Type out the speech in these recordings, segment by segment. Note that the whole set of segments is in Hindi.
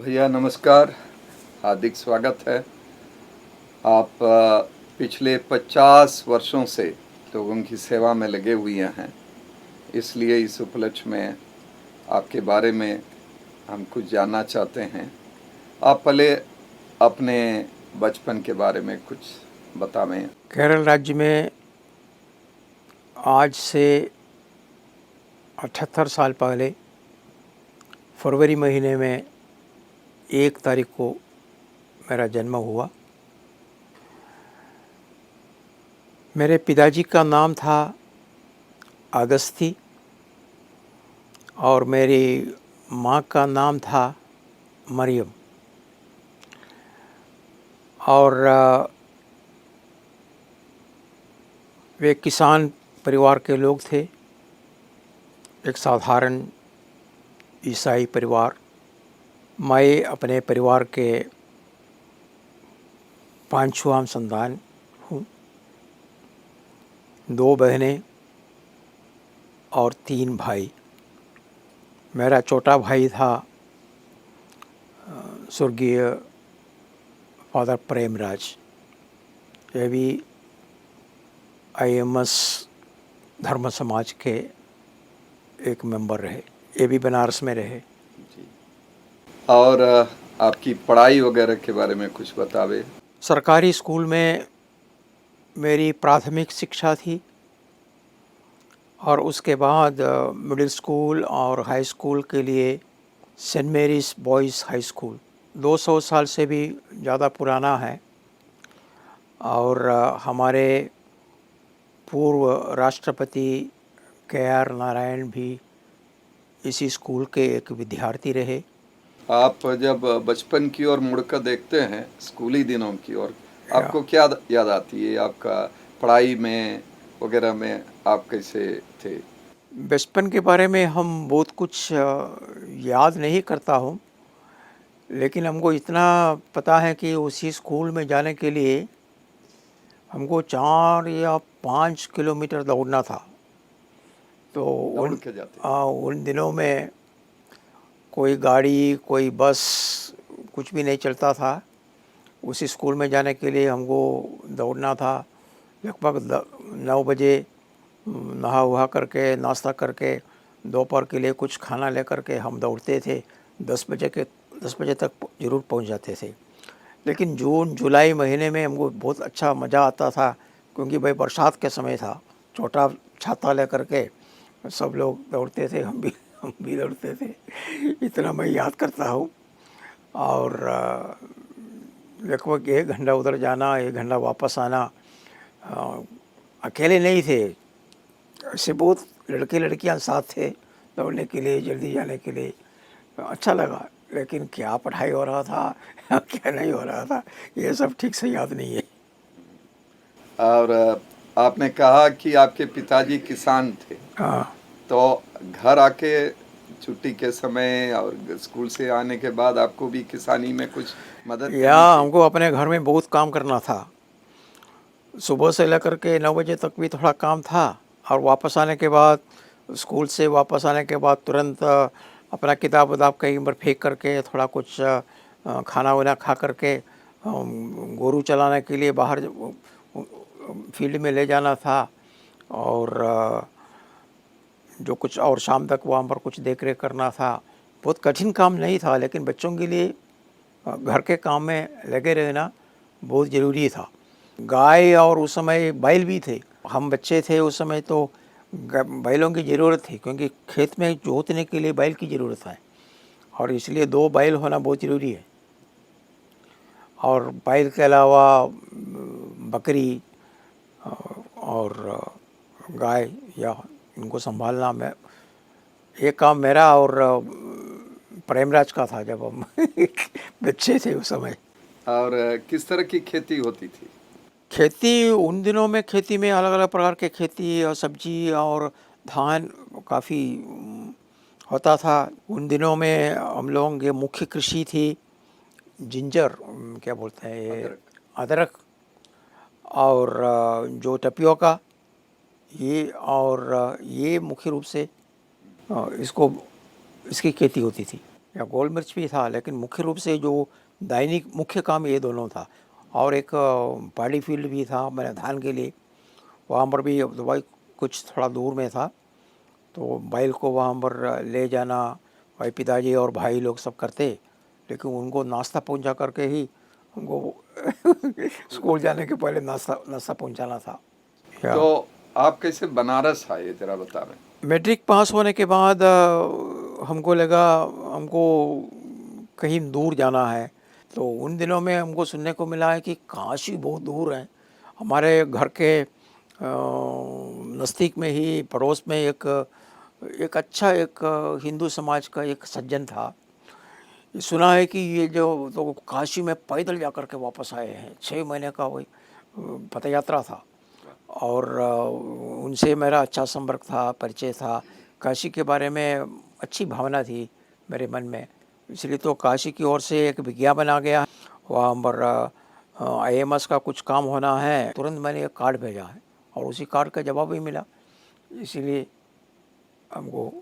भैया नमस्कार, हार्दिक स्वागत है। आप पिछले 50 वर्षों से लोगों की सेवा में लगे हुए हैं, इसलिए इस उपलक्ष्य में आपके बारे में हम कुछ जानना चाहते हैं। आप पहले अपने बचपन के बारे में कुछ बतावें। केरल राज्य में आज से 78 साल पहले फरवरी महीने में 1 तारीख को मेरा जन्म हुआ। मेरे पिताजी का नाम था अगस्ती और मेरी माँ का नाम था मरियम। और वे किसान परिवार के लोग थे, एक साधारण ईसाई परिवार। मैं अपने परिवार के 5वां संतान हूँ। 2 बहनें और 3 भाई। मेरा छोटा भाई था स्वर्गीय फादर प्रेमराज। ये भी IMS धर्म समाज के एक मेंबर रहे। ये भी बनारस में रहे। जी। और आपकी पढ़ाई वगैरह के बारे में कुछ बतावे। सरकारी स्कूल में मेरी प्राथमिक शिक्षा थी और उसके बाद मिडिल स्कूल और हाई स्कूल के लिए saint Mary's boys high school 200 साल से भी ज़्यादा पुराना है। और हमारे पूर्व राष्ट्रपति KR नारायण भी इसी स्कूल के एक विद्यार्थी रहे। आप जब बचपन की ओर मुड़कर देखते हैं, स्कूली दिनों की ओर, आपको क्या याद आती है? आपका पढ़ाई में वगैरह में आप कैसे थे? बचपन के बारे में हम बहुत कुछ याद नहीं करता हूँ, लेकिन हमको इतना पता है कि उसी स्कूल में जाने के लिए हमको 4 या 5 किलोमीटर दौड़ना था। तो दौड़ के जाते? उन दिनों में कोई गाड़ी, कोई बस, कुछ भी नहीं चलता था। उसी स्कूल में जाने के लिए हमको दौड़ना था। लगभग 9 बजे नहा वहा करके, नाश्ता करके, दोपहर के लिए कुछ खाना लेकर के हम दौड़ते थे। 10 बजे तक ज़रूर पहुंच जाते थे। लेकिन जून जुलाई महीने में हमको बहुत अच्छा मज़ा आता था, क्योंकि भाई बरसात के समय था। छोटा छाता लेकर के सब लोग दौड़ते थे, हम भी दौड़ते थे। इतना मैं याद करता हूँ। और लगभग 1 घंटा उधर जाना, 1 घंटा वापस आना। अकेले नहीं थे, ऐसे बहुत लड़के लड़कियां साथ थे दौड़ने के लिए, जल्दी जाने के लिए। अच्छा लगा। लेकिन क्या पढ़ाई हो रहा था क्या नहीं हो रहा था, ये सब ठीक से याद नहीं है। और आपने कहा कि आपके पिताजी किसान थे, हाँ। तो घर आके छुट्टी के समय और स्कूल से आने के बाद आपको भी किसानी में कुछ मदद या करनी थी? हमको अपने घर में बहुत काम करना था। सुबह से लेकर के 9 बजे तक भी थोड़ा काम था, और वापस आने के बाद, स्कूल से वापस आने के बाद तुरंत अपना किताब उताब कहीं पर फेंक करके थोड़ा कुछ खाना वाना खा करके गोरू चलाने के लिए बाहर फील्ड में ले जाना था। और जो कुछ और शाम तक वहाँ पर कुछ देख रेख करना था। बहुत कठिन काम नहीं था, लेकिन बच्चों के लिए घर के काम में लगे रहना बहुत ज़रूरी था। गाय और उस समय बैल भी थे। हम बच्चे थे उस समय, तो बैलों की ज़रूरत थी, क्योंकि खेत में जोतने के लिए बैल की ज़रूरत है, और इसलिए 2 बैल होना बहुत ज़रूरी है। और बैल के अलावा बकरी और गाय, या इनको संभालना, मैं ये काम मेरा और प्रेमराज का था जब हम बच्चे थे उस समय। और किस तरह की खेती होती थी? खेती उन दिनों में, खेती में अलग अलग प्रकार के खेती और सब्जी और धान काफ़ी होता था। उन दिनों में हम लोगों की मुख्य कृषि थी जिंजर, क्या बोलते हैं ये, अदरक। अदरक, और जो टपियोका, ये, और ये मुख्य रूप से इसकी खेती होती थी। या गोल मिर्च भी था, लेकिन मुख्य रूप से जो दैनिक मुख्य काम ये दोनों था। और एक पैडी फील्ड भी था मैंने धान के लिए, वहाँ पर भी दवाई कुछ थोड़ा दूर में था, तो बैल को वहाँ पर ले जाना भाई पिताजी और भाई लोग सब करते, लेकिन उनको नाश्ता पहुँचा करके ही हमको स्कूल जाने के पहले नाश्ता नाश्ता पहुँचाना था। या तो आप कैसे बनारस आए जरा बता रहे। मैट्रिक पास होने के बाद हमको लगा हमको कहीं दूर जाना है, तो उन दिनों में हमको सुनने को मिला है कि काशी बहुत दूर है। हमारे घर के नज़दीक में ही पड़ोस में एक एक अच्छा एक हिंदू समाज का एक सज्जन था। ये सुना है कि ये जो तो काशी में पैदल जा कर के वापस आए हैं, 6 महीने का वही पद यात्रा था। और उनसे मेरा अच्छा संपर्क था, परिचय था, काशी के बारे में अच्छी भावना थी मेरे मन में, इसलिए तो काशी की ओर से एक विज्ञापन आ गया, वहाँ पर IMS का कुछ काम होना है, तुरंत मैंने एक कार्ड भेजा है और उसी कार्ड का जवाब भी मिला, इसीलिए हमको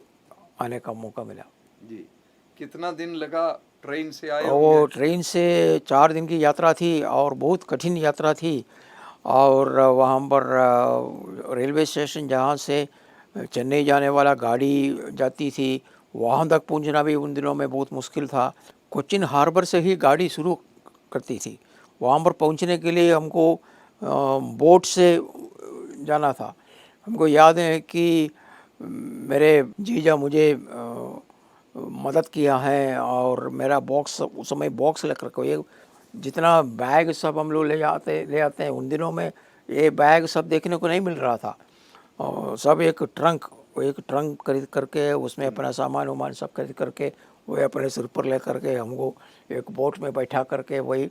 आने का मौका मिला। जी, कितना दिन लगा ट्रेन से आए वो होंगे? ट्रेन से 4 दिन की यात्रा थी और बहुत कठिन यात्रा थी। और वहाँ पर रेलवे स्टेशन जहाँ से चेन्नई जाने वाला गाड़ी जाती थी, वहाँ तक पहुँचना भी उन दिनों में बहुत मुश्किल था। कोचिन हार्बर से ही गाड़ी शुरू करती थी, वहाँ पर पहुँचने के लिए हमको बोट से जाना था। हमको याद है कि मेरे जीजा मुझे मदद किया है, और मेरा बॉक्स उस समय बॉक्स लेकर के ये जितना बैग सब हम लोग ले आते हैं उन दिनों में, ये बैग सब देखने को नहीं मिल रहा था। और सब एक ट्रंक खरीद करके उसमें अपना सामान वामान सब खरीद करके वही अपने सिर पर ले करके हमको एक बोट में बैठा करके वही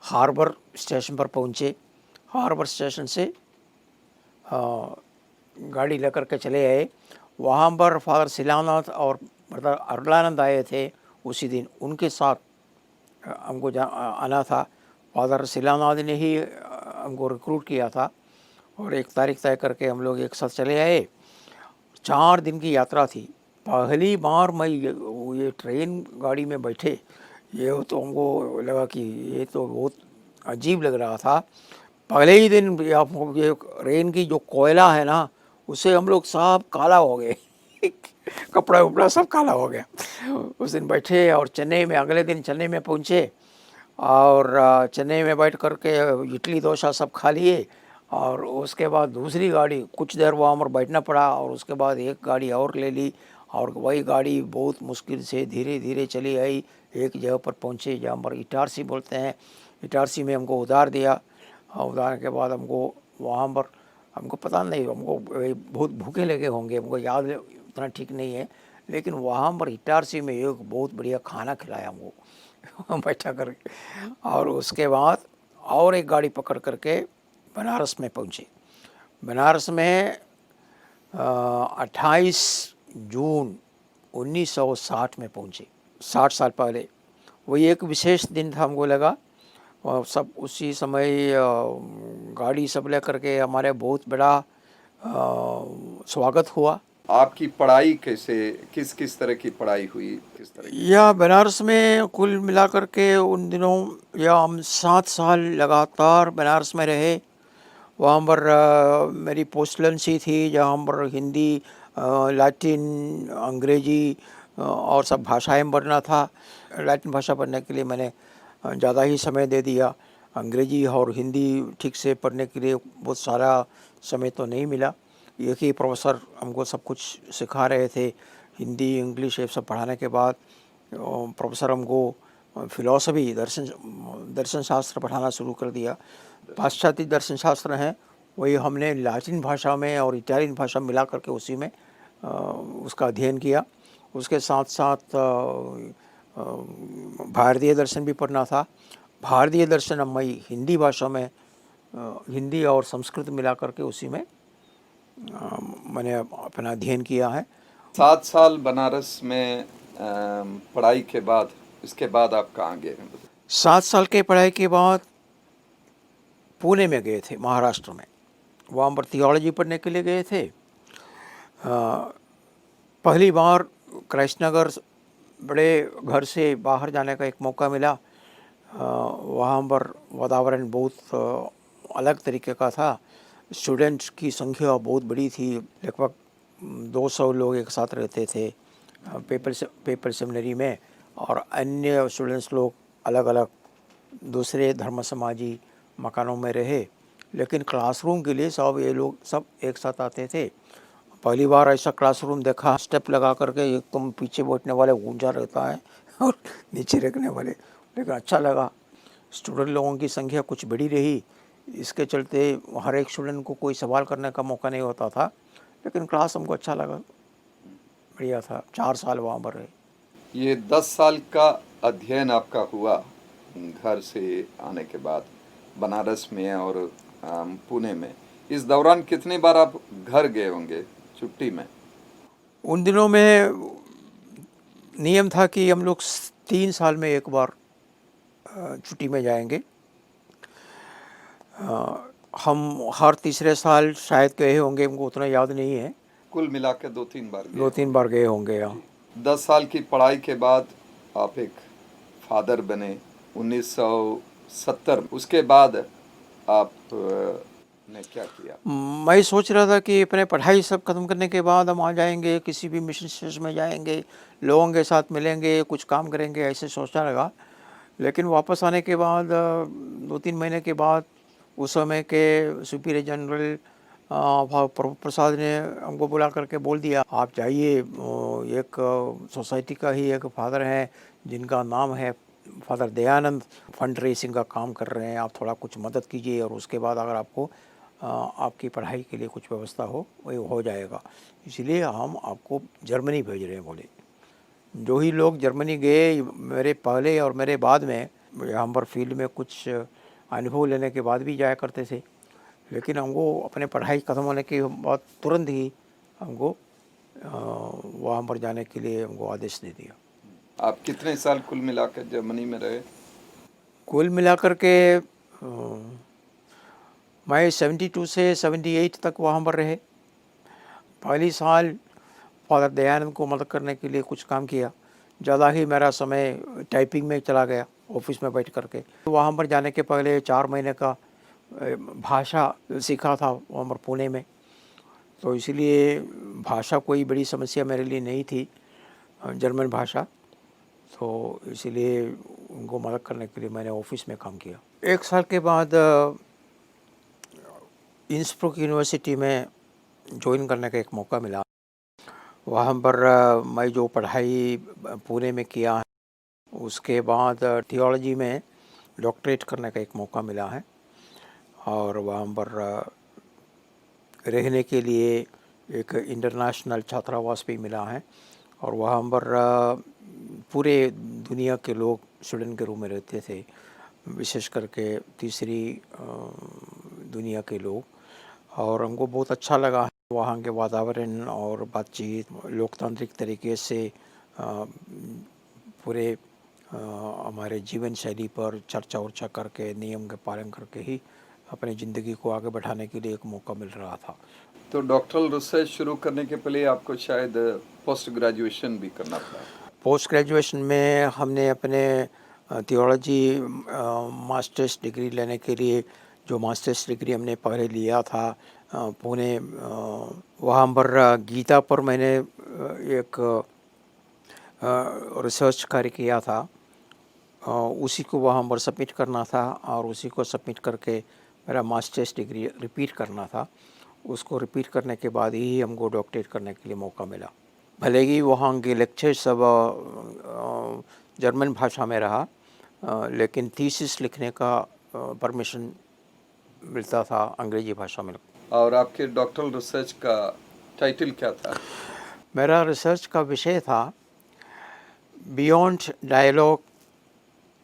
हार्बर स्टेशन पर पहुँचे। हार्बर स्टेशन से गाड़ी लेकर के चले आए। वहाँ पर फादर शिलानाथ और ब्रदर अरुलानंद आए थे उसी दिन, उनके साथ हमको आना था। फादर शिलानाथ ने ही हमको रिक्रूट किया था और एक तारीख तय करके हम लोग एक साथ चले आए। 4 दिन की यात्रा थी। पहली बार मैं ये ट्रेन गाड़ी में बैठे, ये तो हमको लगा कि ये तो बहुत अजीब लग रहा था। पहले ही दिन ये ट्रेन की जो कोयला है ना, उससे हम लोग सब काला हो गए कपड़ा उपड़ा सब काला हो गया। उस दिन बैठे और चेन्नई में अगले दिन चेन्नई में पहुँचे, और चेन्नई में बैठ कर के इडली डोसा सब खा लिए, और उसके बाद दूसरी गाड़ी कुछ देर वहाँ पर बैठना पड़ा, और उसके बाद एक गाड़ी और ले ली, और वही गाड़ी बहुत मुश्किल से धीरे धीरे चली आई। एक जगह पर पहुँचे जहाँ पर इटारसी बोलते हैं, इटारसी में हमको उतार दिया, और उतारने के बाद हमको वहाँ पर हमको पता नहीं, हमको बहुत भूखे लगे होंगे, हमको याद उतना ठीक नहीं है, लेकिन वहाँ पर इटारसी में एक बहुत बढ़िया खाना खिलाया हमको बैठा करके। और उसके बाद और एक गाड़ी पकड़ करके बनारस में पहुँचे। बनारस में 28 जून 1960 में पहुँचे, 60 साल पहले। वही एक विशेष दिन था हमको लगा, और सब उसी समय गाड़ी सब ले करके हमारे बहुत बड़ा स्वागत हुआ। आपकी पढ़ाई कैसे, किस किस तरह की पढ़ाई हुई, किस तरह की? या बनारस में कुल मिलाकर के उन दिनों या हम 7 साल लगातार बनारस में रहे। वहाँ पर मेरी पोस्टलेंसी थी जहाँ पर हिंदी, लैटिन, अंग्रेजी और सब भाषाएं पढ़ना था। लैटिन भाषा पढ़ने के लिए मैंने ज़्यादा ही समय दे दिया। अंग्रेजी और हिंदी ठीक से पढ़ने के लिए बहुत सारा समय तो नहीं मिला। एक ही प्रोफेसर हमको सब कुछ सिखा रहे थे, हिंदी इंग्लिश ये सब पढ़ाने के बाद प्रोफेसर हमको फिलॉसफी दर्शन शास्त्र पढ़ाना शुरू कर दिया। पाश्चात्य दर्शन शास्त्र हैं, वही हमने लैटिन भाषा में और इटालियन भाषा मिला करके उसी में उसका अध्ययन किया। उसके साथ साथ भारतीय दर्शन भी पढ़ना था। भारतीय दर्शन अब मैं हिंदी भाषा में हिंदी और संस्कृत मिला करके उसी में मैंने अपना अध्ययन किया है। 7 साल बनारस में पढ़ाई के बाद, इसके बाद आप कहाँ गए हैं? 7 साल के पढ़ाई के बाद पुणे में गए थे, महाराष्ट्र में। वहाँ पर थियोलॉजी पढ़ने के लिए गए थे। पहली बार कृष्णनगर बड़े घर से बाहर जाने का एक मौका मिला। वहाँ पर वातावरण बहुत अलग तरीके का था। स्टूडेंट्स की संख्या बहुत बड़ी थी, लगभग 200 लोग एक साथ रहते थे पेपर सेमिनरी में, और अन्य स्टूडेंट्स लोग अलग अलग दूसरे धर्म समाजी मकानों में रहे, लेकिन क्लासरूम के लिए सब ये लोग सब एक साथ आते थे। पहली बार ऐसा क्लासरूम देखा, स्टेप लगा करके एक तुम पीछे बैठने वाले ऊंचा रहता है और नीचे रखने वाले, लेकिन अच्छा लगा। स्टूडेंट लोगों की संख्या कुछ बड़ी रही, इसके चलते हर एक स्टूडेंट को कोई सवाल करने का मौका नहीं होता था, लेकिन क्लास हमको अच्छा लगा, बढ़िया था। 4 साल वहाँ पर रहे। ये 10 साल का अध्ययन आपका हुआ घर से आने के बाद बनारस में और पुणे में। इस दौरान कितनी बार आप घर गए होंगे छुट्टी में? उन दिनों में नियम था कि हम लोग 3 साल में एक बार छुट्टी में जाएंगे। हम हर तीसरे साल शायद गए होंगे, हमको उतना याद नहीं है। कुल मिला के 2-3 बार गए 2-3 बार गए होंगे। हाँ। 10 साल की पढ़ाई के बाद आप एक फादर बने 1970। उसके बाद आप ने क्या किया? मैं सोच रहा था कि अपने पढ़ाई सब ख़त्म करने के बाद हम आ जाएंगे, किसी भी मिशन स्टेशन में जाएंगे, लोगों के साथ मिलेंगे, कुछ काम करेंगे, ऐसे सोचने लगा। लेकिन वापस आने के बाद 2-3 महीने के बाद उस समय के सुपीरियर जनरल प्रसाद ने हमको बुला करके बोल दिया, आप जाइए, एक सोसाइटी का ही एक फादर हैं जिनका नाम है फादर दयानंद, फंड रेसिंग का काम कर रहे हैं, आप थोड़ा कुछ मदद कीजिए और उसके बाद अगर आपको आपकी पढ़ाई के लिए कुछ व्यवस्था हो वही हो जाएगा, इसलिए हम आपको जर्मनी भेज रहे हैं बोले। जो ही लोग जर्मनी गए, मेरे पहले और मेरे बाद में, यहाँ पर फील्ड में कुछ अनुभव लेने के बाद भी जाया करते थे, लेकिन हमको अपने पढ़ाई ख़त्म होने के बाद तुरंत ही हमको वहाँ पर जाने के लिए हमको आदेश दे दिया। आप कितने साल कुल मिलाकर जर्मनी में रहे? कुल मिलाकर के मैं 72 से 78 तक वहाँ पर रहे। पहली साल फादर दयानंद को मदद करने के लिए कुछ काम किया, ज़्यादा ही मेरा समय टाइपिंग में चला गया ऑफिस में बैठ करके। वहाँ पर जाने के पहले 4 महीने का भाषा सीखा था वहाँ पर पुणे में, तो इसलिए भाषा कोई बड़ी समस्या मेरे लिए नहीं थी, जर्मन भाषा, तो इसीलिए उनको मदद करने के लिए मैंने ऑफिस में काम किया। 1 साल के बाद इंसब्रुक यूनिवर्सिटी में ज्वाइन करने का एक मौका मिला। वहाँ पर मैं जो पढ़ाई पुणे में किया है, उसके बाद थियोलॉजी में डॉक्टरेट करने का एक मौका मिला है, और वहाँ पर रहने के लिए एक इंटरनेशनल छात्रावास भी मिला है, और वहाँ पर पूरे दुनिया के लोग स्टूडेंट के रूप में रहते थे, विशेष करके तीसरी दुनिया के लोग, और हमको बहुत अच्छा लगा वहाँ के वातावरण और बातचीत, लोकतांत्रिक तरीके से पूरे हमारे जीवन शैली पर चर्चा वर्चा करके, नियम के पालन करके ही अपनी ज़िंदगी को आगे बढ़ाने के लिए एक मौका मिल रहा था। तो डॉक्टरल रिसर्च शुरू करने के पहले आपको शायद पोस्ट ग्रेजुएशन भी करना था? पोस्ट ग्रेजुएशन में हमने अपने थियोलॉजी मास्टर्स डिग्री लेने के लिए, जो मास्टर्स डिग्री हमने पहले लिया था पुणे, वहाँ पर गीता पर मैंने एक रिसर्च कार्य किया था, उसी को वहाँ पर सबमिट करना था, और उसी को सबमिट करके मेरा मास्टर्स डिग्री रिपीट करना था। उसको रिपीट करने के बाद ही हमको डॉक्टरेट करने के लिए मौका मिला। भले ही वहाँ के लेक्चर सब जर्मन भाषा में रहा, लेकिन थीसिस लिखने का परमिशन मिलता था अंग्रेजी भाषा में। और आपके डॉक्टरल रिसर्च का टाइटल क्या था? मेरा रिसर्च का विषय था बियॉन्ड डायलॉग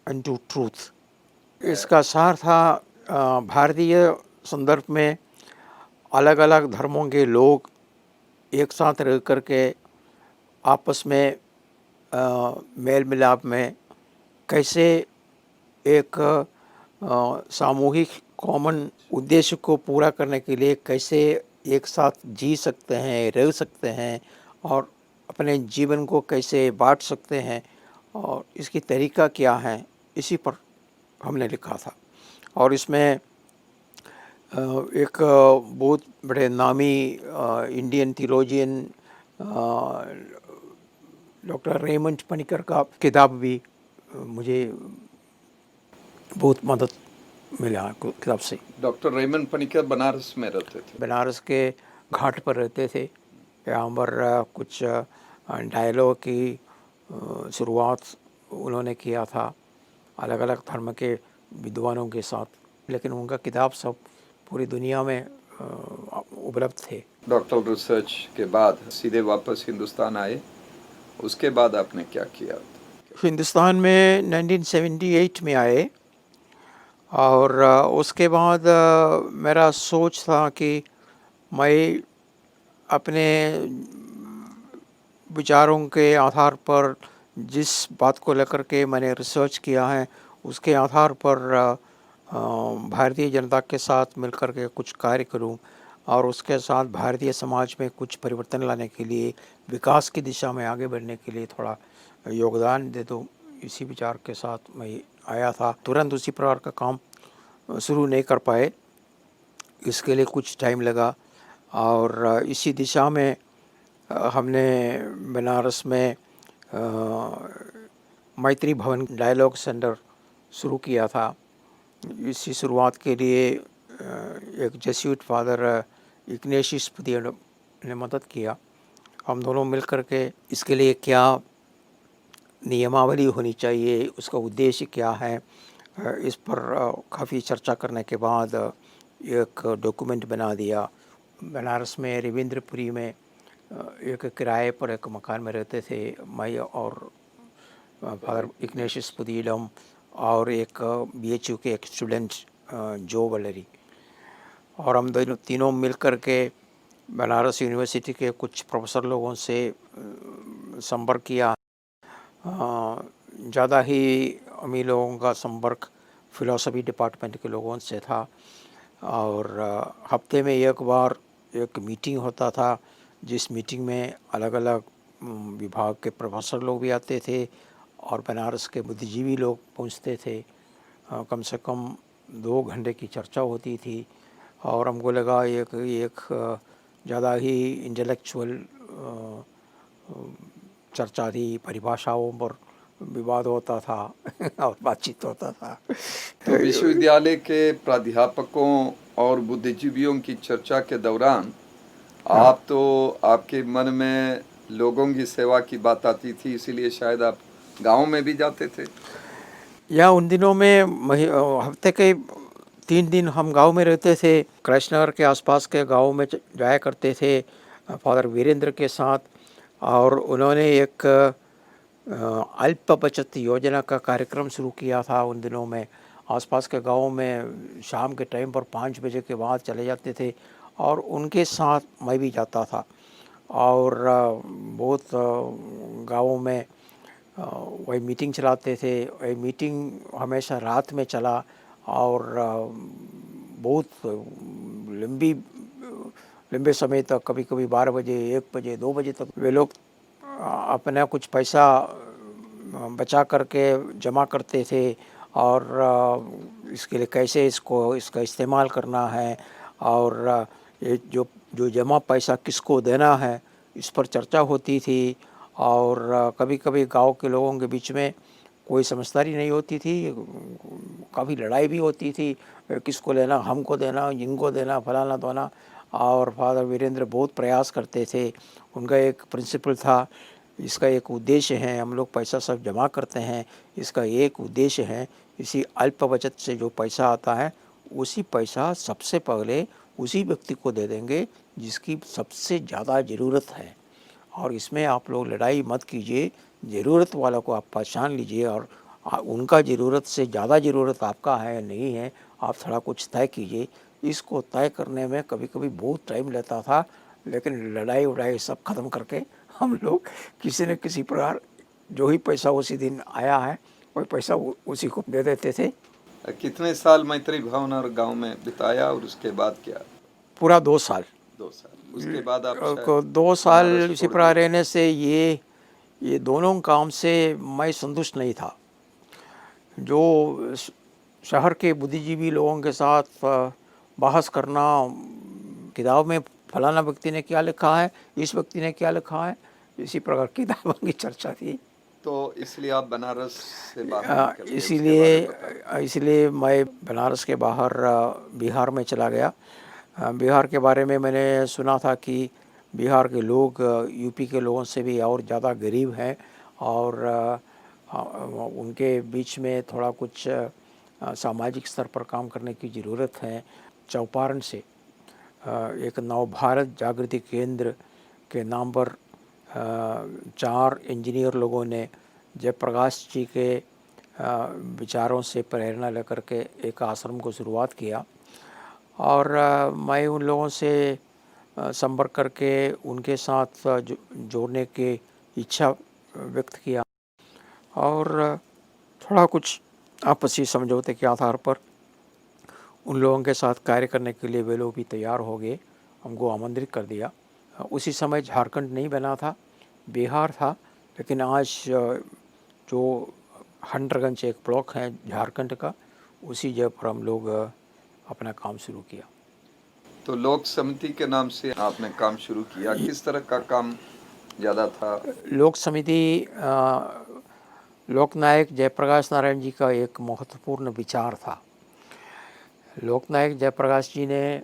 इनटू ट्रूथ। इसका सार था भारतीय संदर्भ में अलग अलग धर्मों के लोग एक साथ रह कर के आपस में मेल मिलाप में कैसे एक सामूहिक कॉमन उद्देश्य को पूरा करने के लिए कैसे एक साथ जी सकते हैं, रह सकते हैं, और अपने जीवन को कैसे बांट सकते हैं और इसकी तरीका क्या है, इसी पर हमने लिखा था। और इसमें एक बहुत बड़े नामी Indian theologian doctor Raymond Panicker का किताब भी मुझे बहुत मदद मिला किताब से। डॉक्टर रेमंड पनिकर बनारस में रहते थे। बनारस के घाट पर रहते थे। यहाँ पर कुछ डायलॉग की शुरुआत उन्होंने किया था अलग अलग धर्म के विद्वानों के साथ, लेकिन उनका किताब सब पूरी दुनिया में उपलब्ध थे। डॉक्टर रिसर्च के बाद सीधे वापस हिंदुस्तान आए, उसके बाद आपने क्या किया? हिंदुस्तान में 1978 में आए और उसके बाद मेरा सोच था कि मैं अपने विचारों के आधार पर जिस बात को लेकर के मैंने रिसर्च किया है उसके आधार पर भारतीय जनता के साथ मिलकर के कुछ कार्य करूं और उसके साथ भारतीय समाज में कुछ परिवर्तन लाने के लिए, विकास की दिशा में आगे बढ़ने के लिए थोड़ा योगदान दे दूं, इसी विचार के साथ मैं आया था। तुरंत उसी प्रकार का काम शुरू नहीं कर पाए, इसके लिए कुछ टाइम लगा और इसी दिशा में हमने बनारस में मैत्री भवन डायलॉग सेंटर शुरू किया था। इसी शुरुआत के लिए एक जेsuit फादर इग्नेशियस पुदिया ने मदद किया। हम दोनों मिलकर के इसके लिए क्या नियमावली होनी चाहिए, उसका उद्देश्य क्या है, इस पर काफ़ी चर्चा करने के बाद एक डॉक्यूमेंट बना दिया। बनारस में रविंद्रपुरी में एक किराए पर एक मकान में रहते थे, मैं और फादर इग्नेशियस पुदियम और एक BHU के एक स्टूडेंट जो वलेरी, और हम दोनों तीनों मिल कर के बनारस यूनिवर्सिटी के कुछ प्रोफेसर लोगों से संपर्क किया। ज़्यादा ही अमीर लोगों का संपर्क फ़िलासफ़ी डिपार्टमेंट के लोगों से था और हफ्ते में एक बार एक मीटिंग होता था, जिस मीटिंग में अलग अलग विभाग के प्रोफेसर लोग भी आते थे और बनारस के बुद्धिजीवी लोग पहुंचते थे। कम से कम 2 घंटे की चर्चा होती थी और हमको लगा एक ज़्यादा ही इंटेलेक्चुअल चर्चा थी, परिभाषाओं पर विवाद होता था और बातचीत होता था। तो विश्वविद्यालय के प्राध्यापकों और बुद्धिजीवियों की चर्चा के दौरान आप तो आपके मन में लोगों की सेवा की बात आती थी, इसीलिए शायद आप गाँव में भी जाते थे। या उन दिनों में हफ्ते के 3 दिन हम गांव में रहते थे। कृष्णनगर के आसपास के गांव में जाया करते थे फादर वीरेंद्र के साथ, और उन्होंने एक अल्प बचत योजना का कार्यक्रम शुरू किया था। उन दिनों में आसपास के गाँव में शाम के टाइम पर 5 बजे के बाद चले जाते थे और उनके साथ मैं भी जाता था और बहुत गाँवों में वही मीटिंग चलाते थे। वही मीटिंग हमेशा रात में चला और बहुत लंबे समय तक, कभी कभी 12 बजे, 1 बजे, 2 बजे तक वे लोग अपना कुछ पैसा बचा करके जमा करते थे और इसके लिए कैसे इसका इस्तेमाल करना है और ये जो जमा पैसा किसको देना है, इस पर चर्चा होती थी। और कभी कभी गांव के लोगों के बीच में कोई समझदारी नहीं होती थी, काफ़ी लड़ाई भी होती थी, किसको लेना, हमको देना, इनको देना, फलाना दोना। और फादर वीरेंद्र बहुत प्रयास करते थे। उनका एक प्रिंसिपल था, इसका एक उद्देश्य है, हम लोग पैसा सब जमा करते हैं, इसका एक उद्देश्य है, इसी अल्प बचत से जो पैसा आता है उसी पैसा सबसे पहले उसी व्यक्ति को दे देंगे जिसकी सबसे ज़्यादा ज़रूरत है, और इसमें आप लोग लड़ाई मत कीजिए, ज़रूरत वालों को आप पहचान लीजिए और उनका ज़रूरत से ज़्यादा ज़रूरत आपका है या नहीं है, आप थोड़ा कुछ तय कीजिए। इसको तय करने में कभी कभी बहुत टाइम लेता था, लेकिन लड़ाई उड़ाई सब ख़त्म करके हम लोग किसी न किसी प्रकार जो ही पैसा उसी दिन आया है वही पैसा उसी को दे देते थे। कितने साल मैत्री भवन और गांव में बिताया और उसके बाद क्या? पूरा 2 साल। 2 साल। उसके बाद आप को 2 साल बनारस इसी छोड़ प्रकार दिए। रहने से ये दोनों काम से मैं संतुष्ट नहीं था। जो शहर के बुद्धिजीवी लोगों के साथ बहस करना, किताब में फलाना व्यक्ति ने क्या लिखा है, इस व्यक्ति ने क्या लिखा है, इसी प्रकार किताबों की चर्चा थी। तो इसलिए आप बनारस से बाहर निकल गए, उसके बारे में बताइए। इसलिए मैं बनारस के बाहर बिहार में चला गया। बिहार के बारे में मैंने सुना था कि बिहार के लोग यूपी के लोगों से भी और ज़्यादा गरीब हैं और उनके बीच में थोड़ा कुछ सामाजिक स्तर पर काम करने की ज़रूरत है। चौपारण से एक नव भारत जागृति केंद्र के नाम पर 4 इंजीनियर लोगों ने जयप्रकाश जी के विचारों से प्रेरणा लेकर के एक आश्रम को शुरुआत किया और मैं उन लोगों से संपर्क करके उनके साथ जोड़ने की इच्छा व्यक्त किया और थोड़ा कुछ आपसी समझौते के आधार पर उन लोगों के साथ कार्य करने के लिए वे लोग भी तैयार हो गए, हमको आमंत्रित कर दिया। उसी समय झारखंड नहीं बना था, बिहार था, लेकिन आज जो हंटरगंज एक ब्लॉक है झारखंड का, उसी जगह पर हम लोग अपना काम शुरू किया। तो लोक समिति के नाम से आपने काम शुरू किया, किस तरह का काम ज़्यादा था? लोक समिति लोकनायक जयप्रकाश नारायण जी का एक महत्वपूर्ण विचार था। लोकनायक जयप्रकाश जी ने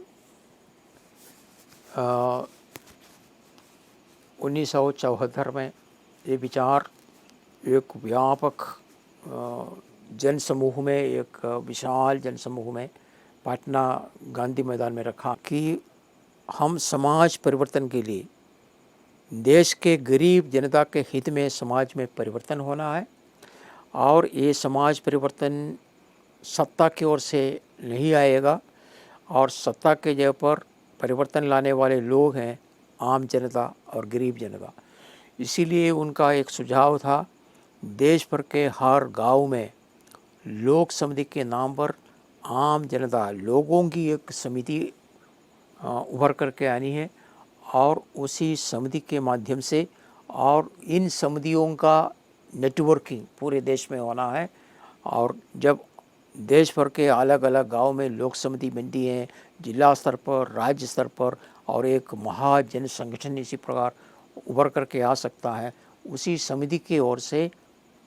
1974 में ये विचार एक व्यापक जन समूह में, एक विशाल जन समूह में पटना गांधी मैदान में रखा कि हम समाज परिवर्तन के लिए, देश के गरीब जनता के हित में समाज में परिवर्तन होना है और ये समाज परिवर्तन सत्ता की ओर से नहीं आएगा और सत्ता के जगह पर परिवर्तन लाने वाले लोग हैं आम जनता और गरीब जनता। इसीलिए उनका एक सुझाव था, देश भर के हर गांव में लोक समिति के नाम पर आम जनता लोगों की एक समिति उभर करके आनी है और उसी समिति के माध्यम से और इन समितियों का नेटवर्किंग पूरे देश में होना है। और जब देश भर के अलग अलग गांव में लोक समिति बनती है, जिला स्तर पर, राज्य स्तर पर, और एक महाजन संगठन इसी प्रकार उभर करके आ सकता है, उसी समिति की ओर से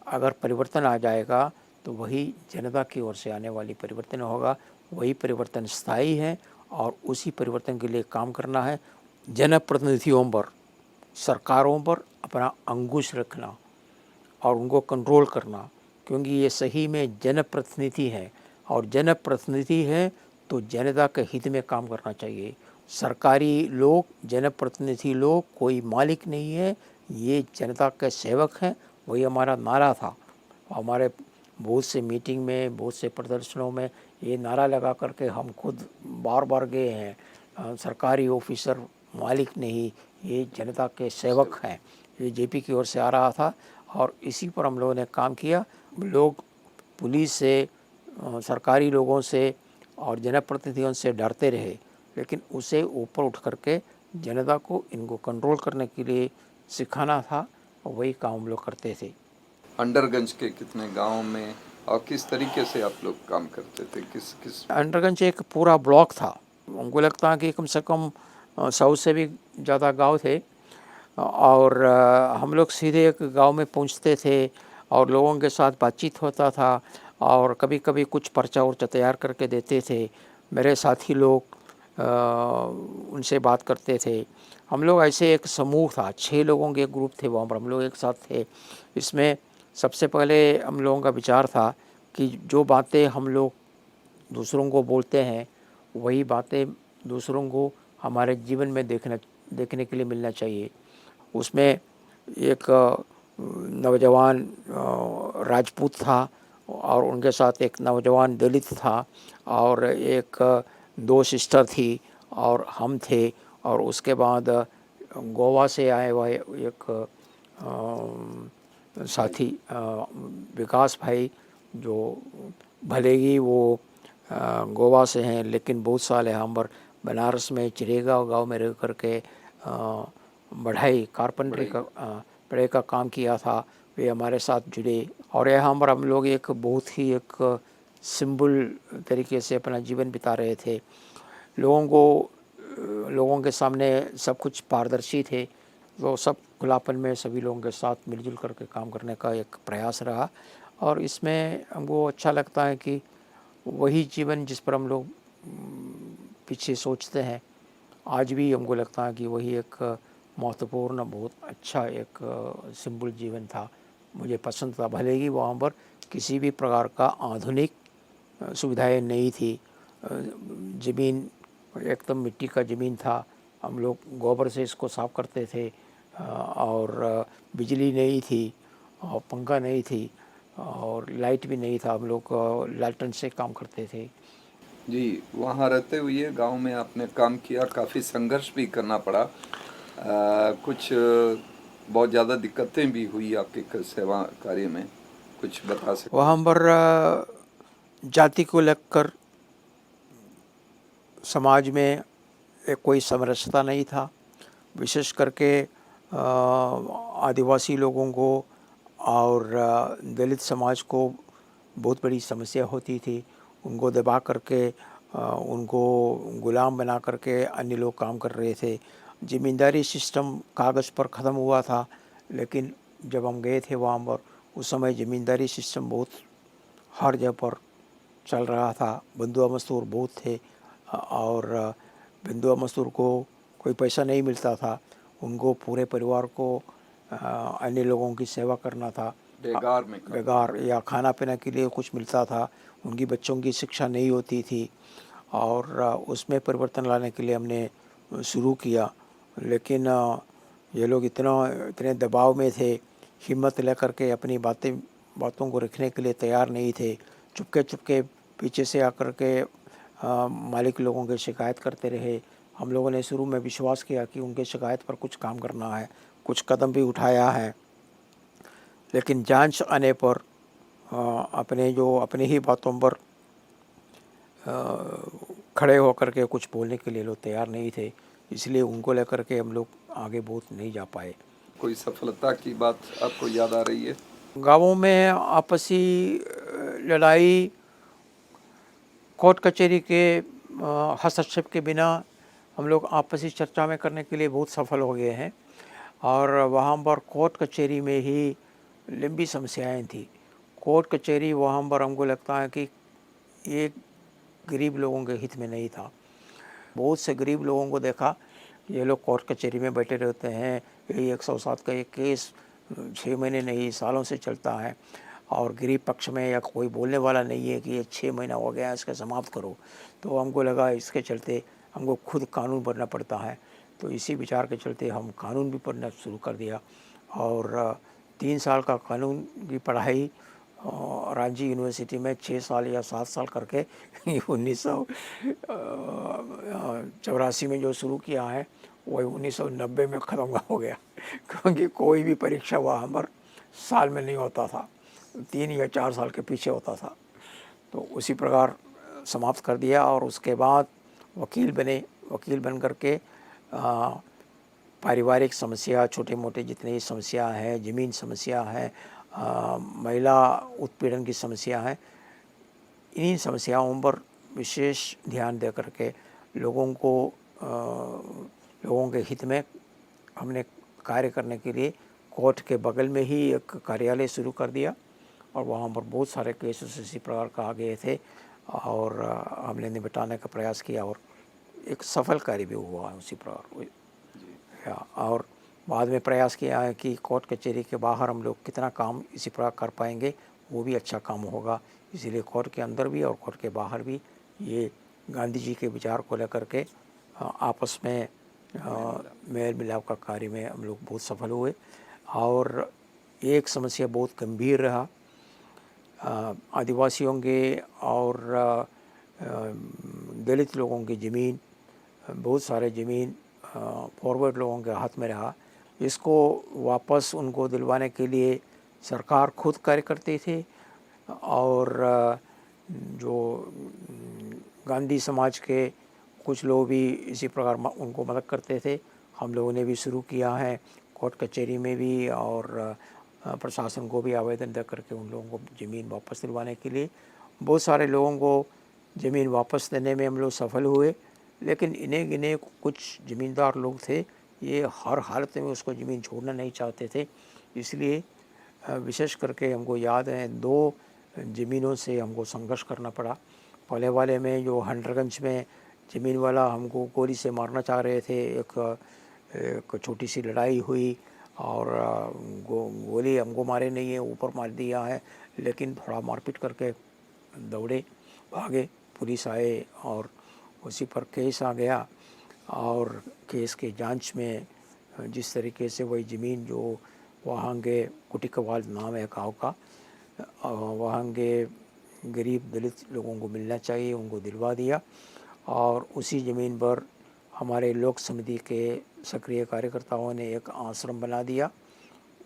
अगर परिवर्तन आ जाएगा तो वही जनता की ओर से आने वाली परिवर्तन होगा, वही परिवर्तन स्थायी है और उसी परिवर्तन के लिए काम करना है। जनप्रतिनिधियों पर, सरकारों पर अपना अंकुश रखना और उनको कंट्रोल करना, क्योंकि ये सही में जनप्रतिनिधि हैं और जनप्रतिनिधि हैं तो जनता के हित में काम करना चाहिए। सरकारी लोग, जनप्रतिनिधि लोग कोई मालिक नहीं है, ये जनता के सेवक हैं, वही हमारा नारा था। हमारे बहुत से मीटिंग में, बहुत से प्रदर्शनों में ये नारा लगा करके हम खुद बार बार गए हैं, सरकारी ऑफिसर मालिक नहीं, ये जनता के सेवक हैं। ये जेपी की ओर से आ रहा था और इसी पर हम लोगों ने काम किया। लोग पुलिस से, सरकारी लोगों से और जनप्रतिनिधियों से डरते रहे, लेकिन उसे ऊपर उठ करके जनता को इनको कंट्रोल करने के लिए सिखाना था और वही काम हम लोग करते थे। अंडरगंज के कितने गांव में और किस तरीके से आप लोग काम करते थे? किस किस अंडरगंज एक पूरा ब्लॉक था, हमको लगता है कि कम से कम 100 से भी ज़्यादा गांव थे और हम लोग सीधे एक गांव में पहुंचते थे और लोगों के साथ बातचीत होता था और कभी कभी कुछ पर्चा उर्चा तैयार करके देते थे। मेरे साथी लोग उनसे बात करते थे। हम लोग ऐसे एक समूह था, 6 लोगों के ग्रुप थे, वहाँ पर हम लोग एक साथ थे। इसमें सबसे पहले हम लोगों का विचार था कि जो बातें हम लोग दूसरों को बोलते हैं वही बातें दूसरों को हमारे जीवन में देखने के लिए मिलना चाहिए। उसमें एक नौजवान राजपूत था और उनके साथ एक नौजवान दलित था और एक 2 सिस्टर थी और हम थे और उसके बाद गोवा से आए हुए एक साथी विकास भाई, जो भले ही वो गोवा से हैं लेकिन बहुत साल यहाँ पर बनारस में चिरेगांव गांव में रह करके बढ़ई कारपेंटरी का पढ़ाई का काम किया था। वे हमारे साथ जुड़े और यहाँ पर हम लोग एक बहुत ही एक सिंपल तरीके से अपना जीवन बिता रहे थे। लोगों के सामने सब कुछ पारदर्शी थे, वो सब खुलापन में सभी लोगों के साथ मिलजुल करके काम करने का एक प्रयास रहा। और इसमें हमको अच्छा लगता है कि वही जीवन जिस पर हम लोग पीछे सोचते हैं, आज भी हमको लगता है कि वही एक महत्वपूर्ण बहुत अच्छा एक सिंपल जीवन था। मुझे पसंद था, भले ही वहाँ पर किसी भी प्रकार का आधुनिक सुविधाएं नहीं थी। ज़मीन एकदम मिट्टी का ज़मीन था, हम लोग गोबर से इसको साफ़ करते थे और बिजली नहीं थी और पंखा नहीं थी और लाइट भी नहीं था, हम लोग लालटेन से काम करते थे। जी, वहाँ रहते हुए गांव में आपने काम किया, काफ़ी संघर्ष भी करना पड़ा। कुछ बहुत ज़्यादा दिक्कतें भी हुई आपके सेवा कार्य में, कुछ बता सकते वहाँ हैं? पर जाति को लेकर समाज में एक कोई समरसता नहीं था। विशेष करके आदिवासी लोगों को और दलित समाज को बहुत बड़ी समस्या होती थी। उनको दबा करके उनको गुलाम बना करके अन्य लोग काम कर रहे थे। ज़मींदारी सिस्टम कागज़ पर ख़त्म हुआ था, लेकिन जब हम गए थे वहाँ पर उस समय ज़मींदारी सिस्टम बहुत हर जगह पर चल रहा था। बंधुआ मज़दूर बहुत थे और बंधुआ मज़दूर को कोई पैसा नहीं मिलता था। उनको पूरे परिवार को अन्य लोगों की सेवा करना था। बेगार में काम बेगार या खाना पीना के लिए कुछ मिलता था। उनकी बच्चों की शिक्षा नहीं होती थी और उसमें परिवर्तन लाने के लिए हमने शुरू किया। लेकिन ये लोग इतने दबाव में थे, हिम्मत लेकर के अपनी बातों को रखने के लिए तैयार नहीं थे। चुपके चुपके पीछे से आकर के मालिक लोगों की शिकायत करते रहे। हम लोगों ने शुरू में विश्वास किया कि उनके शिकायत पर कुछ काम करना है, कुछ कदम भी उठाया है, लेकिन जांच आने पर अपने ही बातों पर खड़े होकर के कुछ बोलने के लिए लोग तैयार नहीं थे। इसलिए उनको लेकर के हम लोग आगे बहुत नहीं जा पाए। कोई सफलता की बात आपको याद आ रही है? गाँवों में आपसी लड़ाई कोर्ट कचहरी के हस्तक्षेप के बिना हम लोग आपसी चर्चा में करने के लिए बहुत सफल हो गए हैं। और वहाँ पर कोर्ट कचहरी में ही लंबी समस्याएं थी। कोर्ट कचहरी वहाँ पर हमको लगता है कि ये गरीब लोगों के हित में नहीं था। बहुत से गरीब लोगों को देखा, ये लोग कोर्ट कचहरी में बैठे रहते हैं। यही 107 का एक केस 6 महीने नहीं सालों से चलता है और गरीब पक्ष में या कोई बोलने वाला नहीं है कि ये 6 महीना हो गया इसका समाप्त करो। तो हमको लगा इसके चलते हमको खुद कानून पढ़ना पड़ता है। तो इसी विचार के चलते हम कानून भी पढ़ना शुरू कर दिया और 3 साल का कानून की पढ़ाई रांची यूनिवर्सिटी में 6 साल या 7 साल करके 1984 में जो शुरू किया है वही 1990 में ख़त्म हो गया क्योंकि कोई भी परीक्षा वहाँ पर साल में नहीं होता था, 3 या 4 साल के पीछे होता था। तो उसी प्रकार समाप्त कर दिया और उसके बाद वकील बने। वकील बन करके पारिवारिक समस्या, छोटे मोटे जितनी समस्या है, ज़मीन समस्या है, महिला उत्पीड़न की समस्या है, इन्हीं समस्याओं पर विशेष ध्यान दे करके लोगों के हित में हमने कार्य करने के लिए कोर्ट के बगल में ही एक कार्यालय शुरू कर दिया और वहाँ पर बहुत सारे केसेस इसी प्रकार का आ गए थे और हमने निपटाने का प्रयास किया और एक सफल कार्य भी हुआ है उसी प्रकार। और बाद में प्रयास किया है कि कोर्ट कचहरी के बाहर हम लोग कितना काम इसी प्रकार कर पाएंगे, वो भी अच्छा काम होगा। इसीलिए कोर्ट के अंदर भी और कोर्ट के बाहर भी ये गांधी जी के विचार को लेकर के आपस में मेल मिलाप का कार्य में हम लोग बहुत सफल हुए। और एक समस्या बहुत गंभीर रहा, आदिवासियों के और दलित लोगों की ज़मीन, बहुत सारे ज़मीन फॉरवर्ड लोगों के हाथ में रहा। इसको वापस उनको दिलवाने के लिए सरकार खुद कार्य करती थी और जो गांधी समाज के कुछ लोग भी इसी प्रकार उनको मदद करते थे। हम लोगों ने भी शुरू किया है कोर्ट कचहरी में भी, और प्रशासन को भी आवेदन दे करके उन लोगों को ज़मीन वापस दिलवाने के लिए। बहुत सारे लोगों को ज़मीन वापस देने में हम लोग सफल हुए, लेकिन इन्हें गिने कुछ ज़मींदार लोग थे, ये हर हालत में उसको ज़मीन छोड़ना नहीं चाहते थे। इसलिए विशेष करके हमको याद है 2 ज़मीनों से हमको संघर्ष करना पड़ा। पहले वाले में जो हंडरगंज में ज़मीन वाला हमको गोली से मारना चाह रहे थे, एक छोटी सी लड़ाई हुई और गोली हमको मारे नहीं है, ऊपर मार दिया है, लेकिन थोड़ा मारपीट करके दौड़े भागे, पुलिस आए और उसी पर केस आ गया। और केस के जांच में जिस तरीके से वही ज़मीन जो वहाँ के कुटिकवाल नाम है गाँव का, वहाँ के गरीब दलित लोगों को मिलना चाहिए, उनको दिलवा दिया। और उसी ज़मीन पर हमारे लोक समिति के सक्रिय कार्यकर्ताओं ने एक आश्रम बना दिया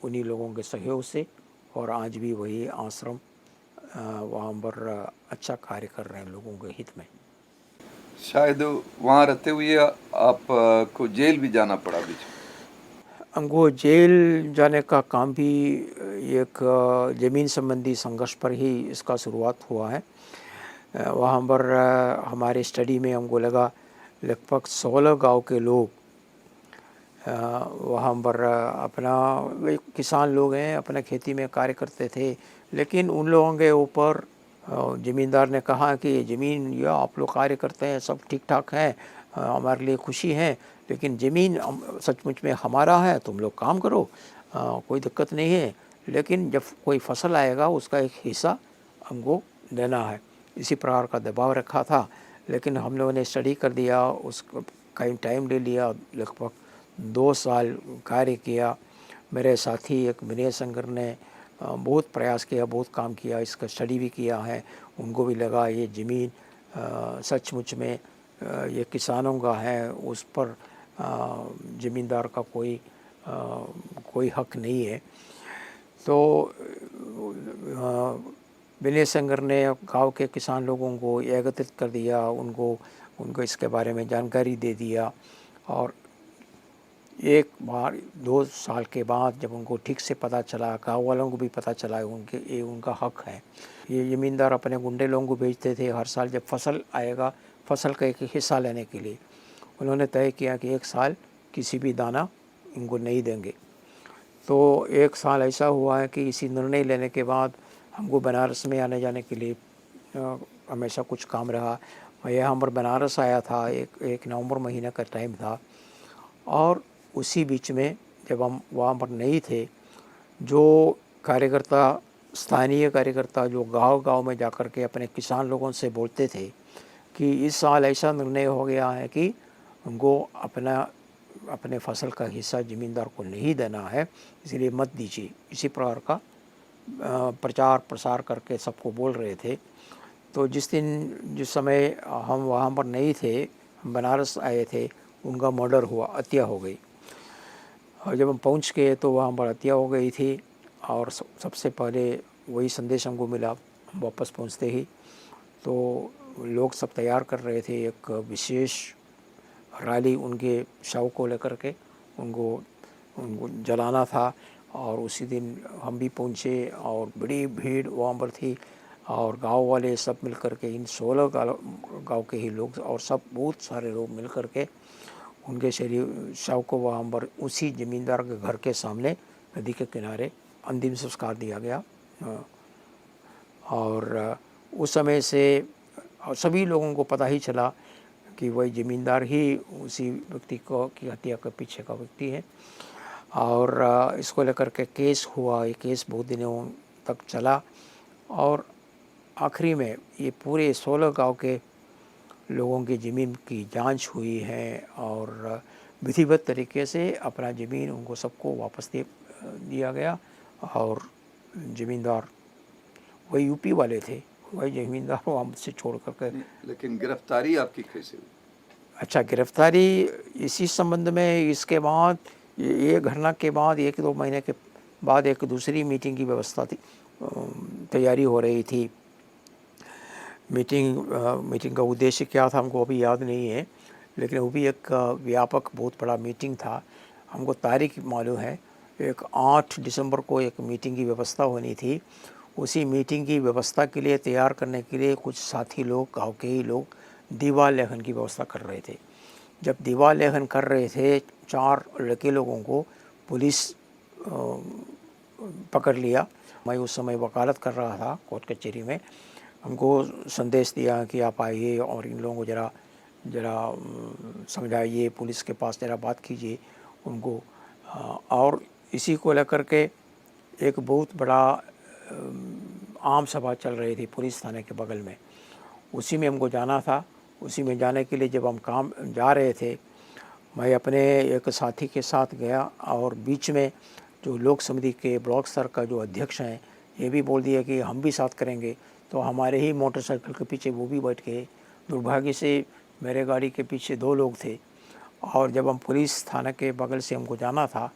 उन्हीं लोगों के सहयोग से, और आज भी वही आश्रम वहाँ पर अच्छा कार्य कर रहे हैं लोगों के हित में। शायद वहाँ रहते हुए आप को जेल भी जाना पड़ा बीच में। हमको जेल जाने का काम भी एक ज़मीन संबंधी संघर्ष पर ही इसका शुरुआत हुआ है। वहाँ पर हमारे स्टडी में हमको लगा लगभग 16 गांव के लोग वहाँ पर अपना, वे किसान लोग हैं, अपना खेती में कार्य करते थे, लेकिन उन लोगों के ऊपर ज़मींदार ने कहा कि ये ज़मीन या आप लोग कार्य करते हैं सब ठीक ठाक है, हमारे लिए खुशी है, लेकिन ज़मीन सचमुच में हमारा है, तुम लोग काम करो, कोई दिक्कत नहीं है, लेकिन जब कोई फसल आएगा उसका एक हिस्सा हमको देना है। इसी प्रकार का दबाव रखा था, लेकिन हम लोगों ने स्टडी कर दिया, उसको कहीं टाइम ले लिया, लगभग 2 साल कार्य किया। मेरे साथी एक विनय शंकर ने बहुत प्रयास किया, बहुत काम किया, इसका स्टडी भी किया है। उनको भी लगा ये ज़मीन सचमुच में ये किसानों का है, उस पर ज़मींदार का कोई हक नहीं है। तो विनय शंकर ने गांव के किसान लोगों को एकत्रित कर दिया, उनको इसके बारे में जानकारी दे दिया, और एक बार 2 साल के बाद जब उनको ठीक से पता चला, गाँव वालों को भी पता चला ये उनका हक है। ये ज़मींदार अपने गुंडे लोगों को भेजते थे हर साल जब फसल आएगा, फसल का एक हिस्सा लेने के लिए। उन्होंने तय किया कि 1 साल किसी भी दाना इनको नहीं देंगे। तो 1 साल ऐसा हुआ है कि इसी निर्णय लेने के बाद हमको बनारस में आने जाने के लिए हमेशा कुछ काम रहा। मैं यहाँ पर बनारस आया था, एक नवंबर महीने का टाइम था, और उसी बीच में जब हम वहाँ पर नहीं थे, जो कार्यकर्ता, स्थानीय कार्यकर्ता जो गांव-गांव में जाकर के अपने किसान लोगों से बोलते थे कि इस साल ऐसा निर्णय हो गया है कि उनको अपने फसल का हिस्सा ज़मींदार को नहीं देना है, इसलिए मत दीजिए। इसी प्रकार का प्रचार प्रसार करके सबको बोल रहे थे। तो जिस समय हम वहाँ पर नहीं थे, हम बनारस आए थे, उनका मर्डर हुआ, हत्या हो गई। और जब हम पहुँच गए तो वहाँ पर हत्या हो गई थी, और सबसे पहले वही संदेश हमको मिला वापस पहुँचते ही। तो लोग सब तैयार कर रहे थे एक विशेष रैली उनके शव को लेकर के, उनको जलाना था। और उसी दिन हम भी पहुँचे और बड़ी भीड़ वहाँ पर थी, और गांव वाले सब मिलकर के, इन 16 गांव के ही लोग और सब बहुत सारे लोग मिलकर के उनके शव को वहाँ पर उसी ज़मींदार के घर के सामने नदी के किनारे अंतिम संस्कार दिया गया। और उस समय से सभी लोगों को पता ही चला कि वही ज़मींदार ही उसी व्यक्ति की हत्या के पीछे का व्यक्ति है। और इसको लेकर के केस हुआ, ये केस बहुत दिनों तक चला, और आखिरी में ये पूरे 16 गांव के लोगों की ज़मीन की जांच हुई है, और विधिवत तरीके से अपना ज़मीन उनको सबको वापस दिया गया। और ज़मींदार वही यूपी वाले थे, वही ज़मींदार वहाँ मुझसे छोड़ करके। लेकिन गिरफ्तारी आपकी कैसे हुई? अच्छा, गिरफ्तारी इसी संबंध में, इसके बाद ये घटना के बाद 1-2 महीने के बाद एक दूसरी मीटिंग की व्यवस्था थी, तैयारी हो रही थी। मीटिंग का उद्देश्य क्या था हमको अभी याद नहीं है, लेकिन वो भी एक व्यापक बहुत बड़ा मीटिंग था। हमको तारीख मालूम है, एक 8 दिसंबर को एक मीटिंग की व्यवस्था होनी थी। उसी मीटिंग की व्यवस्था के लिए, तैयार करने के लिए कुछ साथी लोग, गांव के ही लोग दीवार लेखन की व्यवस्था कर रहे थे। जब दीवार लेखन कर रहे थे, 4 लड़के लोगों को पुलिस पकड़ लिया। मैं उस समय वकालत कर रहा था कोर्ट कचहरी में। हमको संदेश दिया कि आप आइए और इन लोगों को ज़रा समझाइए, पुलिस के पास ज़रा बात कीजिए उनको। और इसी को लेकर के एक बहुत बड़ा आम सभा चल रही थी पुलिस थाने के बगल में। उसी में हमको जाना था। उसी में जाने के लिए जब हम काम जा रहे थे, मैं अपने एक साथी के साथ गया और बीच में जो लोक समिति के ब्लॉक स्तर का जो अध्यक्ष हैं, ये भी बोल दिया कि हम भी साथ करेंगे। तो हमारे ही मोटरसाइकिल के पीछे वो भी बैठ गए। दुर्भाग्य से मेरे गाड़ी के पीछे 2 लोग थे। और जब हम पुलिस थाना के बगल से हमको जाना था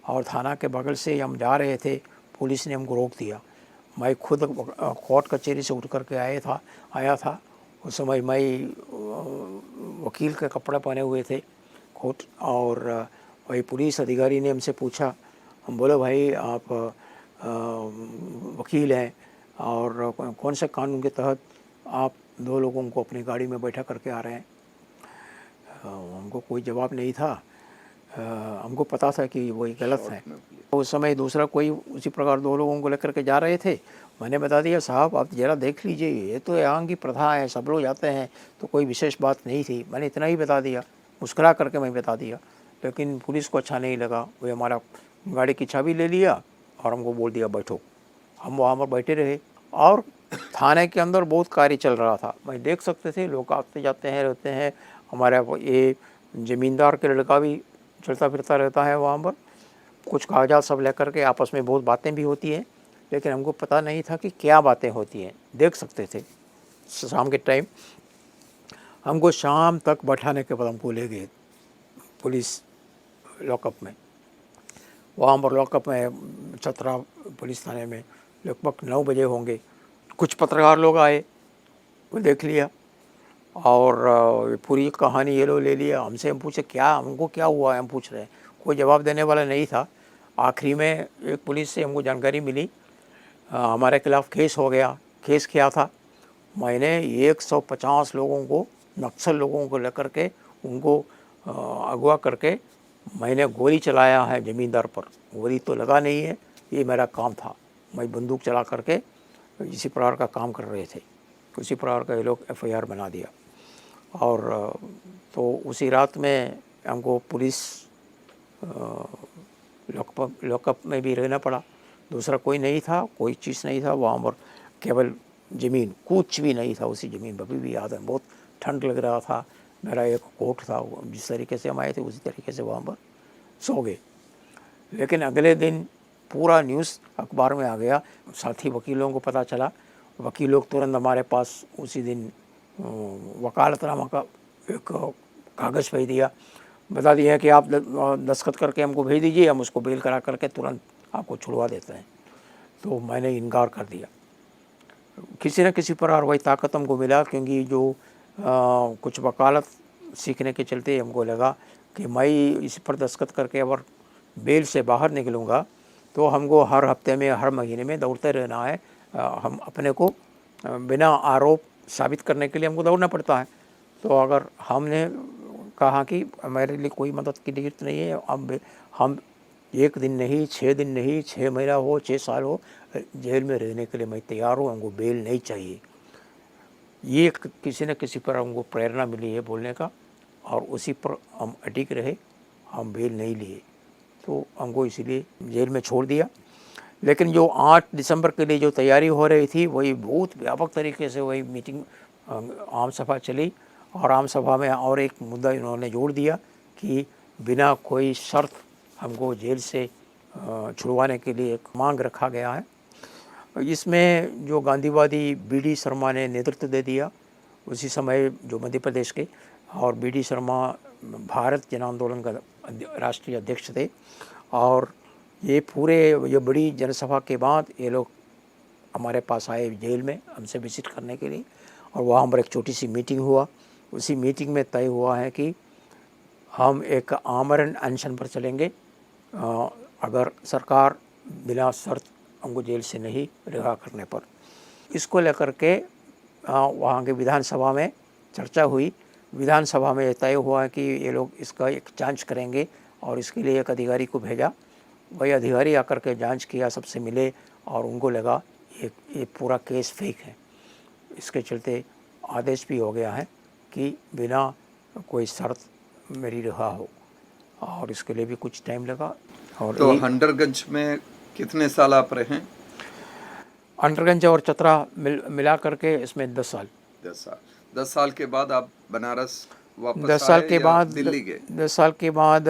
और थाना के बगल से हम जा रहे थे, पुलिस ने हमको रोक दिया। मैं खुद कोर्ट कचहरी से उठ कर के आया था। उस समय मैं वकील के कपड़े पहने हुए थे कोर्ट। और वही पुलिस अधिकारी ने हमसे पूछा, हम बोले भाई आप वकील हैं और कौन से कानून के तहत आप 2 लोगों को अपनी गाड़ी में बैठा करके आ रहे हैं। हमको कोई जवाब नहीं था। हमको पता था कि वही गलत है। उस समय दूसरा कोई उसी प्रकार 2 लोगों को लेकर के जा रहे थे। मैंने बता दिया, साहब आप ज़रा देख लीजिए, ये तो यहाँ की प्रथा है, सब लोग जाते हैं, तो कोई विशेष बात नहीं थी। मैंने इतना ही बता दिया, मुस्कुरा करके मैं बता दिया। लेकिन पुलिस को अच्छा नहीं लगा। वो हमारा गाड़ी की चाबी ले लिया और हमको बोल दिया बैठो। हम वहाँ पर बैठे रहे और थाने के अंदर बहुत कार्य चल रहा था। मैं देख सकते थे, लोग आते जाते हैं, रहते हैं। हमारा ये ज़मींदार के लड़का भी चलता फिरता रहता है वहाँ पर। कुछ कागजात सब लेकर के आपस में बहुत बातें भी होती हैं, लेकिन हमको पता नहीं था कि क्या बातें होती हैं। देख सकते थे। शाम के टाइम हमको शाम तक बैठाने के बाद हमको ले गए पुलिस लॉकअप में। वहाँ पर लॉकअप में चतरा पुलिस थाने में लगभग 9 बजे होंगे। कुछ पत्रकार लोग आए, वो देख लिया और पूरी कहानी ये लोग ले लिया हमसे। हम पूछे क्या, हमको क्या हुआ है, हम पूछ रहे हैं। कोई जवाब देने वाला नहीं था। आखिरी में एक पुलिस से हमको जानकारी मिली, हमारे खिलाफ़ केस हो गया। केस क्या था, मैंने 150 लोगों को, नक्सल लोगों को लेकर के उनको अगवा करके मैंने गोली चलाया है ज़मींदार पर। गोली तो लगा नहीं है, ये मेरा काम था। मैं बंदूक चला करके इसी प्रकार का काम कर रहे थे। उसी प्रकार का ये लोग FIR बना दिया। और तो उसी रात में हमको पुलिस लॉकअप में भी रहना पड़ा। दूसरा कोई नहीं था, कोई चीज़ नहीं था वहाँ पर, केवल ज़मीन, कुछ भी नहीं था उसी ज़मीन पर। अभी भी याद है, बहुत ठंड लग रहा था। मेरा एक कोट था, जिस तरीके से हम आए थे उसी तरीके से वहाँ पर सो गए। लेकिन अगले दिन पूरा न्यूज़ अखबार में आ गया। साथी वकीलों को पता चला। वकील लोग तुरंत हमारे पास उसी दिन वकालतनामा का एक कागज़ भेज दिया, बता दिया कि आप दस्तखत करके हमको भेज दीजिए, हम उसको बेल करा करके तुरंत आपको छुड़वा देते हैं। तो मैंने इनकार कर दिया। किसी न किसी प्रकार वही ताकत हमको मिला, क्योंकि जो कुछ वकालत सीखने के चलते हमको लगा कि मैं इस पर दस्तखत करके अगर बेल से बाहर निकलूँगा तो हमको हर हफ्ते में, हर महीने में दौड़ते रहना है। हम अपने को बिना आरोप साबित करने के लिए हमको दौड़ना पड़ता है। तो अगर हमने कहा कि मेरे लिए कोई मदद की ज़रूरत नहीं है, अब हम 1 दिन नहीं, 6 दिन नहीं, 6 महीना हो, 6 साल हो, जेल में रहने के लिए मैं तैयार हूँ, हमको बेल नहीं चाहिए। ये किसी न किसी पर हमको प्रेरणा मिली है बोलने का, और उसी पर हम अटिक रहे। हम बेल नहीं लिए तो हमको इसीलिए जेल में छोड़ दिया। लेकिन जो 8 दिसंबर के लिए जो तैयारी हो रही थी, वही बहुत व्यापक तरीके से वही मीटिंग, आम सभा चली। और आम सभा में और एक मुद्दा इन्होंने जोड़ दिया कि बिना कोई शर्त हमको जेल से छुड़वाने के लिए एक मांग रखा गया है। इसमें जो गांधीवादी BD शर्मा ने नेतृत्व दे दिया उसी समय, जो मध्य प्रदेश के, और BD शर्मा भारत जन आंदोलन का राष्ट्रीय अध्यक्ष थे। और ये बड़ी जनसभा के बाद ये लोग हमारे पास आए जेल में हमसे विजिट करने के लिए, और वहाँ पर एक छोटी सी मीटिंग हुआ। उसी मीटिंग में तय हुआ है कि हम एक आमरण अनशन पर चलेंगे अगर सरकार बिना शर्त हमको जेल से नहीं रिहा करने पर। इसको लेकर के वहाँ के विधानसभा में चर्चा हुई। विधानसभा में तय हुआ कि ये लोग इसका एक जांच करेंगे और इसके लिए एक अधिकारी को भेजा। वही अधिकारी आकर के जांच किया, सबसे मिले और उनको लगा ये पूरा केस फेक है। इसके चलते आदेश भी हो गया है कि बिना कोई शर्त मेरी रिहा हो, और इसके लिए भी कुछ टाइम लगा। और तो हंडरगंज में कितने साल आप रहे? अंडरगंज और चतरा मिला करके इसमें 10 साल। 10 साल। 10 साल के बाद आप बनारस वापस 10 साल आए के या बाद दिल्ली गए? 10 साल के बाद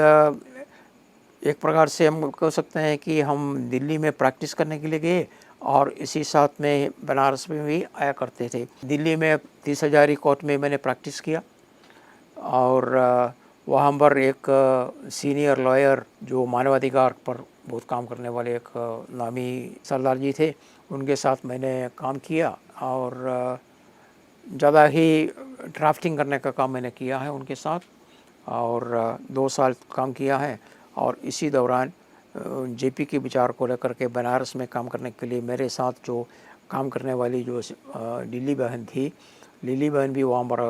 एक प्रकार से हम कह सकते हैं कि हम दिल्ली में प्रैक्टिस करने के लिए गए और इसी साथ में बनारस में भी आया करते थे। दिल्ली में 30 हज़ारी कोर्ट में मैंने प्रैक्टिस किया और वहाँ पर एक सीनियर लॉयर जो मानवाधिकार पर बहुत काम करने वाले एक नामी सरदार जी थे, उनके साथ मैंने काम किया और ज़्यादा ही ड्राफ्टिंग करने का काम मैंने किया है उनके साथ और 2 साल काम किया है। और इसी दौरान जेपी के विचार को लेकर के बनारस में काम करने के लिए मेरे साथ जो काम करने वाली जो लिली बहन थी, लिली बहन भी वहाँ पर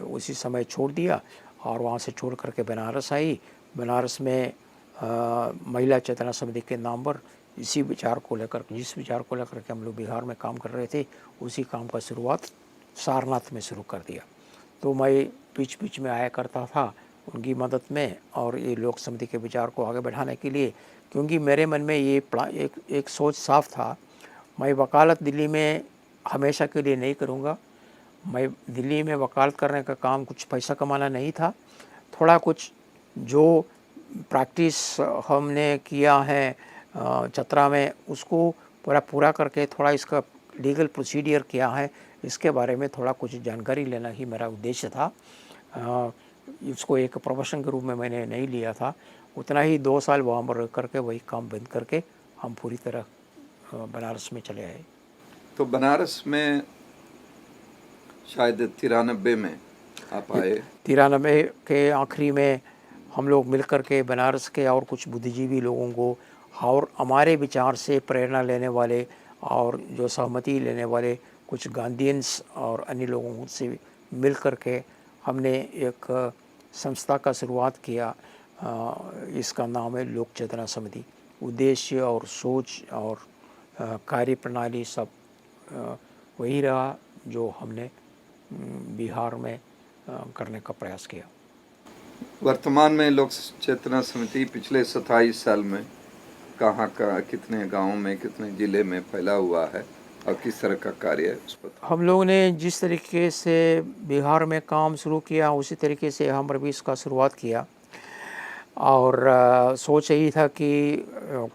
उसी समय छोड़ दिया और वहाँ से छोड़ करके बनारस आई। बनारस में महिला चेतना समिति के नाम पर जिस विचार को लेकर के हम लोग बिहार में काम कर रहे थे, उसी काम का शुरुआत सारनाथ में शुरू कर दिया। तो मैं बीच बीच में आया करता था उनकी मदद में और ये लोक समिति के विचार को आगे बढ़ाने के लिए, क्योंकि मेरे मन में ये एक सोच साफ था, मैं वकालत दिल्ली में हमेशा के लिए नहीं करूँगा। मैं दिल्ली में वकालत करने का काम कुछ पैसा कमाना नहीं था, थोड़ा कुछ जो प्रैक्टिस हमने किया है चतरा में उसको पूरा करके थोड़ा इसका लीगल प्रोसीडियर क्या है इसके बारे में थोड़ा कुछ जानकारी लेना ही मेरा उद्देश्य था। इसको एक प्रोफेशन के रूप में मैंने नहीं लिया था। उतना ही 2 साल वहाँ पर करके वही काम बंद करके हम पूरी तरह बनारस में चले आए। तो बनारस में शायद 93 में आप आए। 93 के आखिरी में हम लोग मिल कर के बनारस के और कुछ बुद्धिजीवी लोगों को और हमारे विचार से प्रेरणा लेने वाले और जो सहमति लेने वाले कुछ गांधीयंस और अन्य लोगों से मिल कर के हमने एक संस्था का शुरुआत किया। इसका नाम है लोक चेतना समिति। उद्देश्य और सोच और कार्य प्रणाली सब वही रहा जो हमने बिहार में करने का प्रयास किया। वर्तमान में लोक चेतना समिति पिछले 27 साल में कहाँ का कितने गांवों में कितने ज़िले में फैला हुआ है और किस तरह का कार्य है उस पर? हम लोगों ने जिस तरीके से बिहार में काम शुरू किया उसी तरीके से हम पर भी इसका शुरुआत किया और सोच यही था कि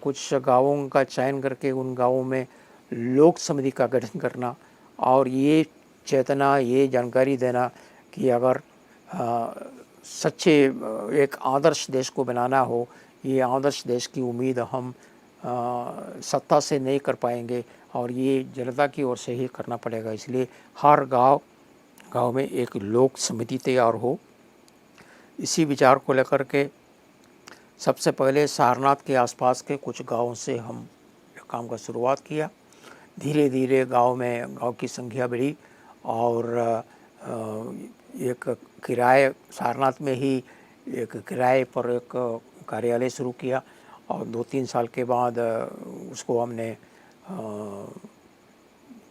कुछ गांवों का चयन करके उन गांवों में लोक समिति का गठन करना और ये चेतना, ये जानकारी देना कि अगर सच्चे एक आदर्श देश को बनाना हो, ये आदर्श देश की उम्मीद हम सत्ता से नहीं कर पाएंगे और ये जनता की ओर से ही करना पड़ेगा। इसलिए हर गांव में एक लोक समिति तैयार हो। इसी विचार को लेकर के सबसे पहले सारनाथ के आसपास के कुछ गांवों से हम काम का शुरुआत किया। धीरे धीरे गांव की संख्या बढ़ी और एक किराए सारनाथ में ही एक किराए पर एक कार्यालय शुरू किया और 2-3 साल के बाद उसको हमने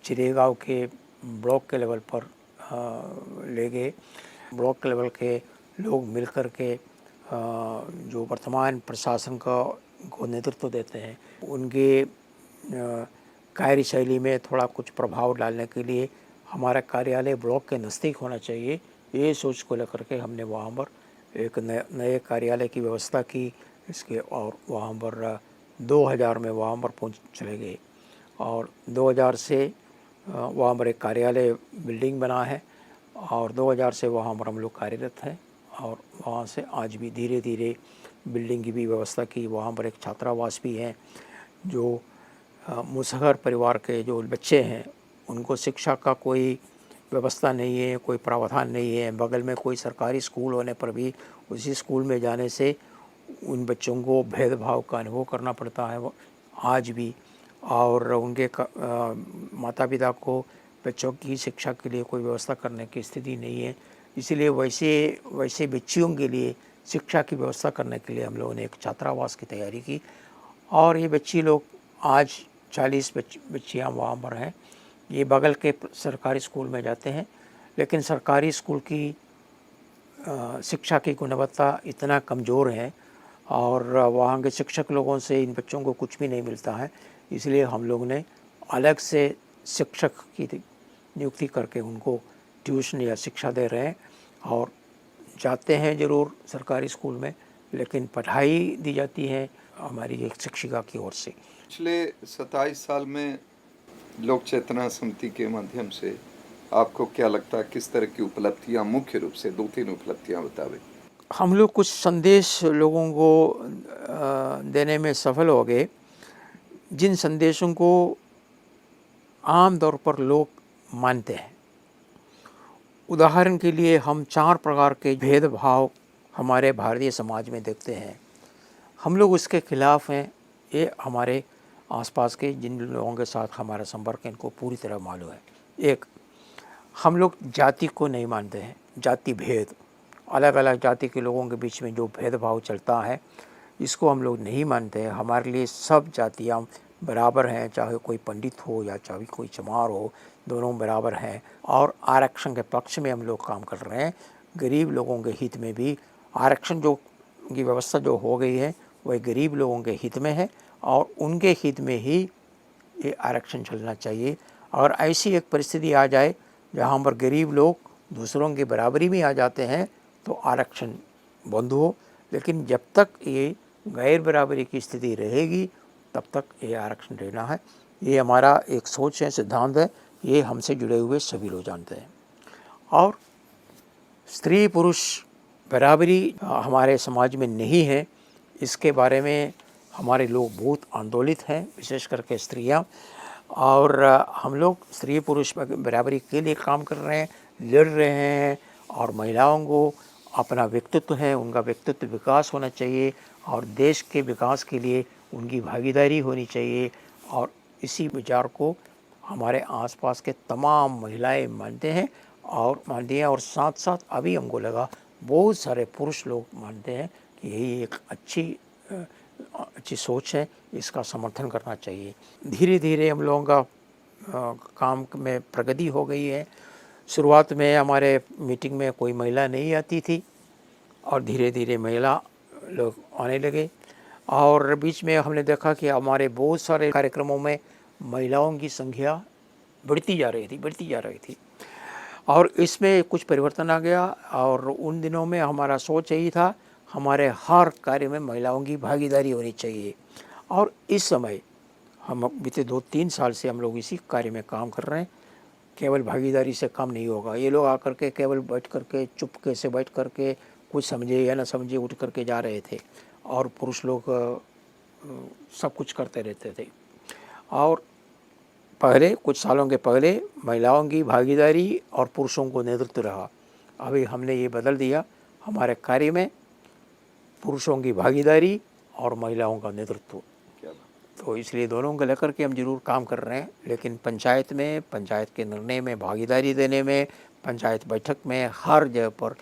चिरेगांव के ब्लॉक के लेवल पर ले गए। ब्लॉक लेवल के लोग मिलकर के जो वर्तमान प्रशासन को नेतृत्व देते हैं उनके कार्यशैली में थोड़ा कुछ प्रभाव डालने के लिए हमारा कार्यालय ब्लॉक के नज़दीक होना चाहिए, ये सोच को लेकर के हमने वहाँ पर एक नए कार्यालय की व्यवस्था की। इसके और वहाँ पर 2000 में वहाँ पर पहुँच चले गए और 2000 से वहाँ पर एक कार्यालय बिल्डिंग बना है और 2000 से वहाँ पर हम लोग कार्यरत हैं और वहाँ से आज भी धीरे धीरे बिल्डिंग की भी व्यवस्था की। वहाँ पर एक छात्रावास भी है जो मुसहर परिवार के जो बच्चे हैं उनको शिक्षा का कोई व्यवस्था नहीं है, कोई प्रावधान नहीं है। बगल में कोई सरकारी स्कूल होने पर भी उसी स्कूल में जाने से उन बच्चों को भेदभाव का अनुभव करना पड़ता है वो आज भी। और उनके माता पिता को बच्चों की शिक्षा के लिए कोई व्यवस्था करने की स्थिति नहीं है। इसीलिए वैसे वैसे बच्चियों के लिए शिक्षा की व्यवस्था करने के लिए हम लोगों ने एक छात्रावास की तैयारी की। और ये बच्ची लोग आज 40 बच्चियाँ वहाँ पर हैं। ये बगल के सरकारी स्कूल में जाते हैं, लेकिन सरकारी स्कूल की शिक्षा की गुणवत्ता इतना कमज़ोर है और वहाँ के शिक्षक लोगों से इन बच्चों को कुछ भी नहीं मिलता है। इसलिए हम लोग ने अलग से शिक्षक की नियुक्ति करके उनको ट्यूशन या शिक्षा दे रहे हैं। और जाते हैं ज़रूर सरकारी स्कूल में, लेकिन पढ़ाई दी जाती है हमारी एक शिक्षिका की ओर से। पिछले 27 साल में लोक चेतना समिति के माध्यम से आपको क्या लगता है किस तरह की उपलब्धियां, मुख्य रूप से 2-3 उपलब्धियां बतावें? हम लोग कुछ संदेश लोगों को देने में सफल हो गए, जिन संदेशों को आम तौर पर लोग मानते हैं। उदाहरण के लिए हम 4 प्रकार के भेदभाव हमारे भारतीय समाज में देखते हैं। हम लोग उसके खिलाफ हैं। ये हमारे आसपास के जिन लोगों के साथ हमारा संपर्क है इनको पूरी तरह मालूम है। एक, हम लोग जाति को नहीं मानते हैं। जाति भेद, अलग अलग जाति के लोगों के बीच में जो भेदभाव चलता है इसको हम लोग नहीं मानते हैं। हमारे लिए सब जातियाँ बराबर हैं, चाहे कोई पंडित हो या चाहे कोई चमार हो, दोनों बराबर हैं। और आरक्षण के पक्ष में हम लोग काम कर रहे हैं। गरीब लोगों के हित में भी आरक्षण जो की व्यवस्था जो हो गई है वह गरीब लोगों के हित में है और उनके हित में ही ये आरक्षण चलना चाहिए। और ऐसी एक परिस्थिति आ जाए जहाँ पर गरीब लोग दूसरों की बराबरी में आ जाते हैं तो आरक्षण बंद हो, लेकिन जब तक ये गैर बराबरी की स्थिति रहेगी तब तक ये आरक्षण देना है। ये हमारा एक सोच है, सिद्धांत है। ये हमसे जुड़े हुए सभी लोग जानते हैं। और स्त्री पुरुष बराबरी हमारे समाज में नहीं है, इसके बारे में हमारे लोग बहुत आंदोलित हैं, विशेष करके स्त्रियां। और हम लोग स्त्री पुरुष बराबरी के लिए काम कर रहे हैं, लड़ रहे हैं। और महिलाओं को अपना व्यक्तित्व है, उनका व्यक्तित्व विकास होना चाहिए और देश के विकास के लिए उनकी भागीदारी होनी चाहिए। और इसी विचार को हमारे आसपास के तमाम महिलाएं मानते हैं और साथ साथ अभी हमको लगा बहुत सारे पुरुष लोग मानते हैं कि यही एक अच्छी सोच है, इसका समर्थन करना चाहिए। धीरे धीरे हम लोगों का काम में प्रगति हो गई है। शुरुआत में हमारे मीटिंग में कोई महिला नहीं आती थी और धीरे धीरे महिला लोग आने लगे। और बीच में हमने देखा कि हमारे बहुत सारे कार्यक्रमों में महिलाओं की संख्या बढ़ती जा रही थी। और इसमें कुछ परिवर्तन आ गया। और उन दिनों में हमारा सोच यही था, हमारे हर कार्य में महिलाओं की भागीदारी होनी चाहिए। और इस समय हम बीते 2-3 साल से हम लोग इसी कार्य में काम कर रहे हैं। केवल भागीदारी से काम नहीं होगा। ये लोग आकर के केवल बैठ कर के चुपके से बैठ कर के कुछ समझे या ना समझे उठ कर के जा रहे थे और पुरुष लोग सब कुछ करते रहते थे। और पहले कुछ सालों के पहले महिलाओं की भागीदारी और पुरुषों को नेतृत्व रहा। अभी हमने ये बदल दिया, हमारे कार्य में पुरुषों की भागीदारी और महिलाओं का नेतृत्व। तो इसलिए दोनों को लेकर के हम जरूर काम कर रहे हैं। लेकिन पंचायत में, पंचायत के निर्णय में भागीदारी देने में, पंचायत बैठक में, हर जगह पर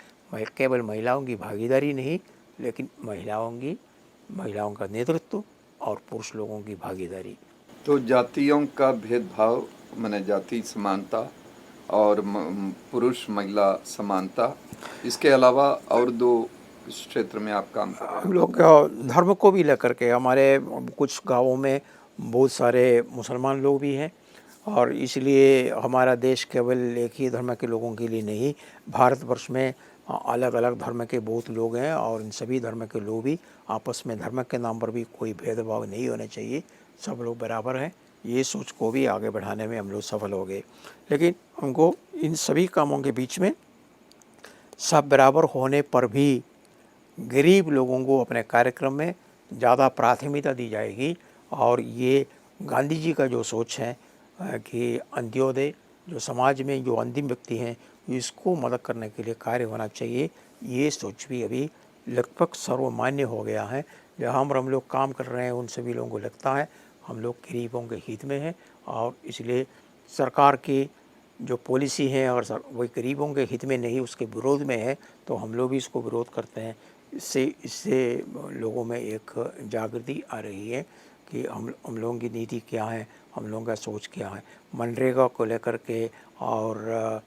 केवल महिलाओं की भागीदारी नहीं, लेकिन महिलाओं का नेतृत्व और पुरुष लोगों की भागीदारी। तो जातियों का भेदभाव, माने जाति समानता और पुरुष महिला समानता, इसके अलावा और 2 क्षेत्र में आप काम कर रहे हैं? हम लोग धर्म को भी लेकर के, हमारे कुछ गांवों में बहुत सारे मुसलमान लोग भी हैं और इसलिए हमारा देश केवल एक ही धर्म के लोगों के लिए नहीं, भारतवर्ष में अलग अलग धर्म के बहुत लोग हैं और इन सभी धर्म के लोग भी आपस में, धर्म के नाम पर भी कोई भेदभाव नहीं होना चाहिए, सब लोग बराबर हैं। ये सोच को भी आगे बढ़ाने में हम लोग सफल हो गए। लेकिन हमको इन सभी कामों के बीच में सब बराबर होने पर भी गरीब लोगों को अपने कार्यक्रम में ज़्यादा प्राथमिकता दी जाएगी। और ये गांधी जी का जो सोच है कि अंत्योदय जो समाज में जो अंतिम व्यक्ति हैं इसको मदद करने के लिए कार्य होना चाहिए। ये सोच भी अभी लगभग सर्वमान्य हो गया है। जहाँ पर हम लोग काम कर रहे हैं उन सभी लोगों को लगता है हम लोग गरीबों के हित में हैं, और इसलिए सरकार की जो पॉलिसी है और वही गरीबों के हित में नहीं उसके विरोध में है, तो हम लोग भी इसको विरोध करते हैं। इससे लोगों में एक जागृति आ रही है कि हम लोगों की नीति क्या है, हम लोगों का सोच क्या है। मनरेगा को लेकर के और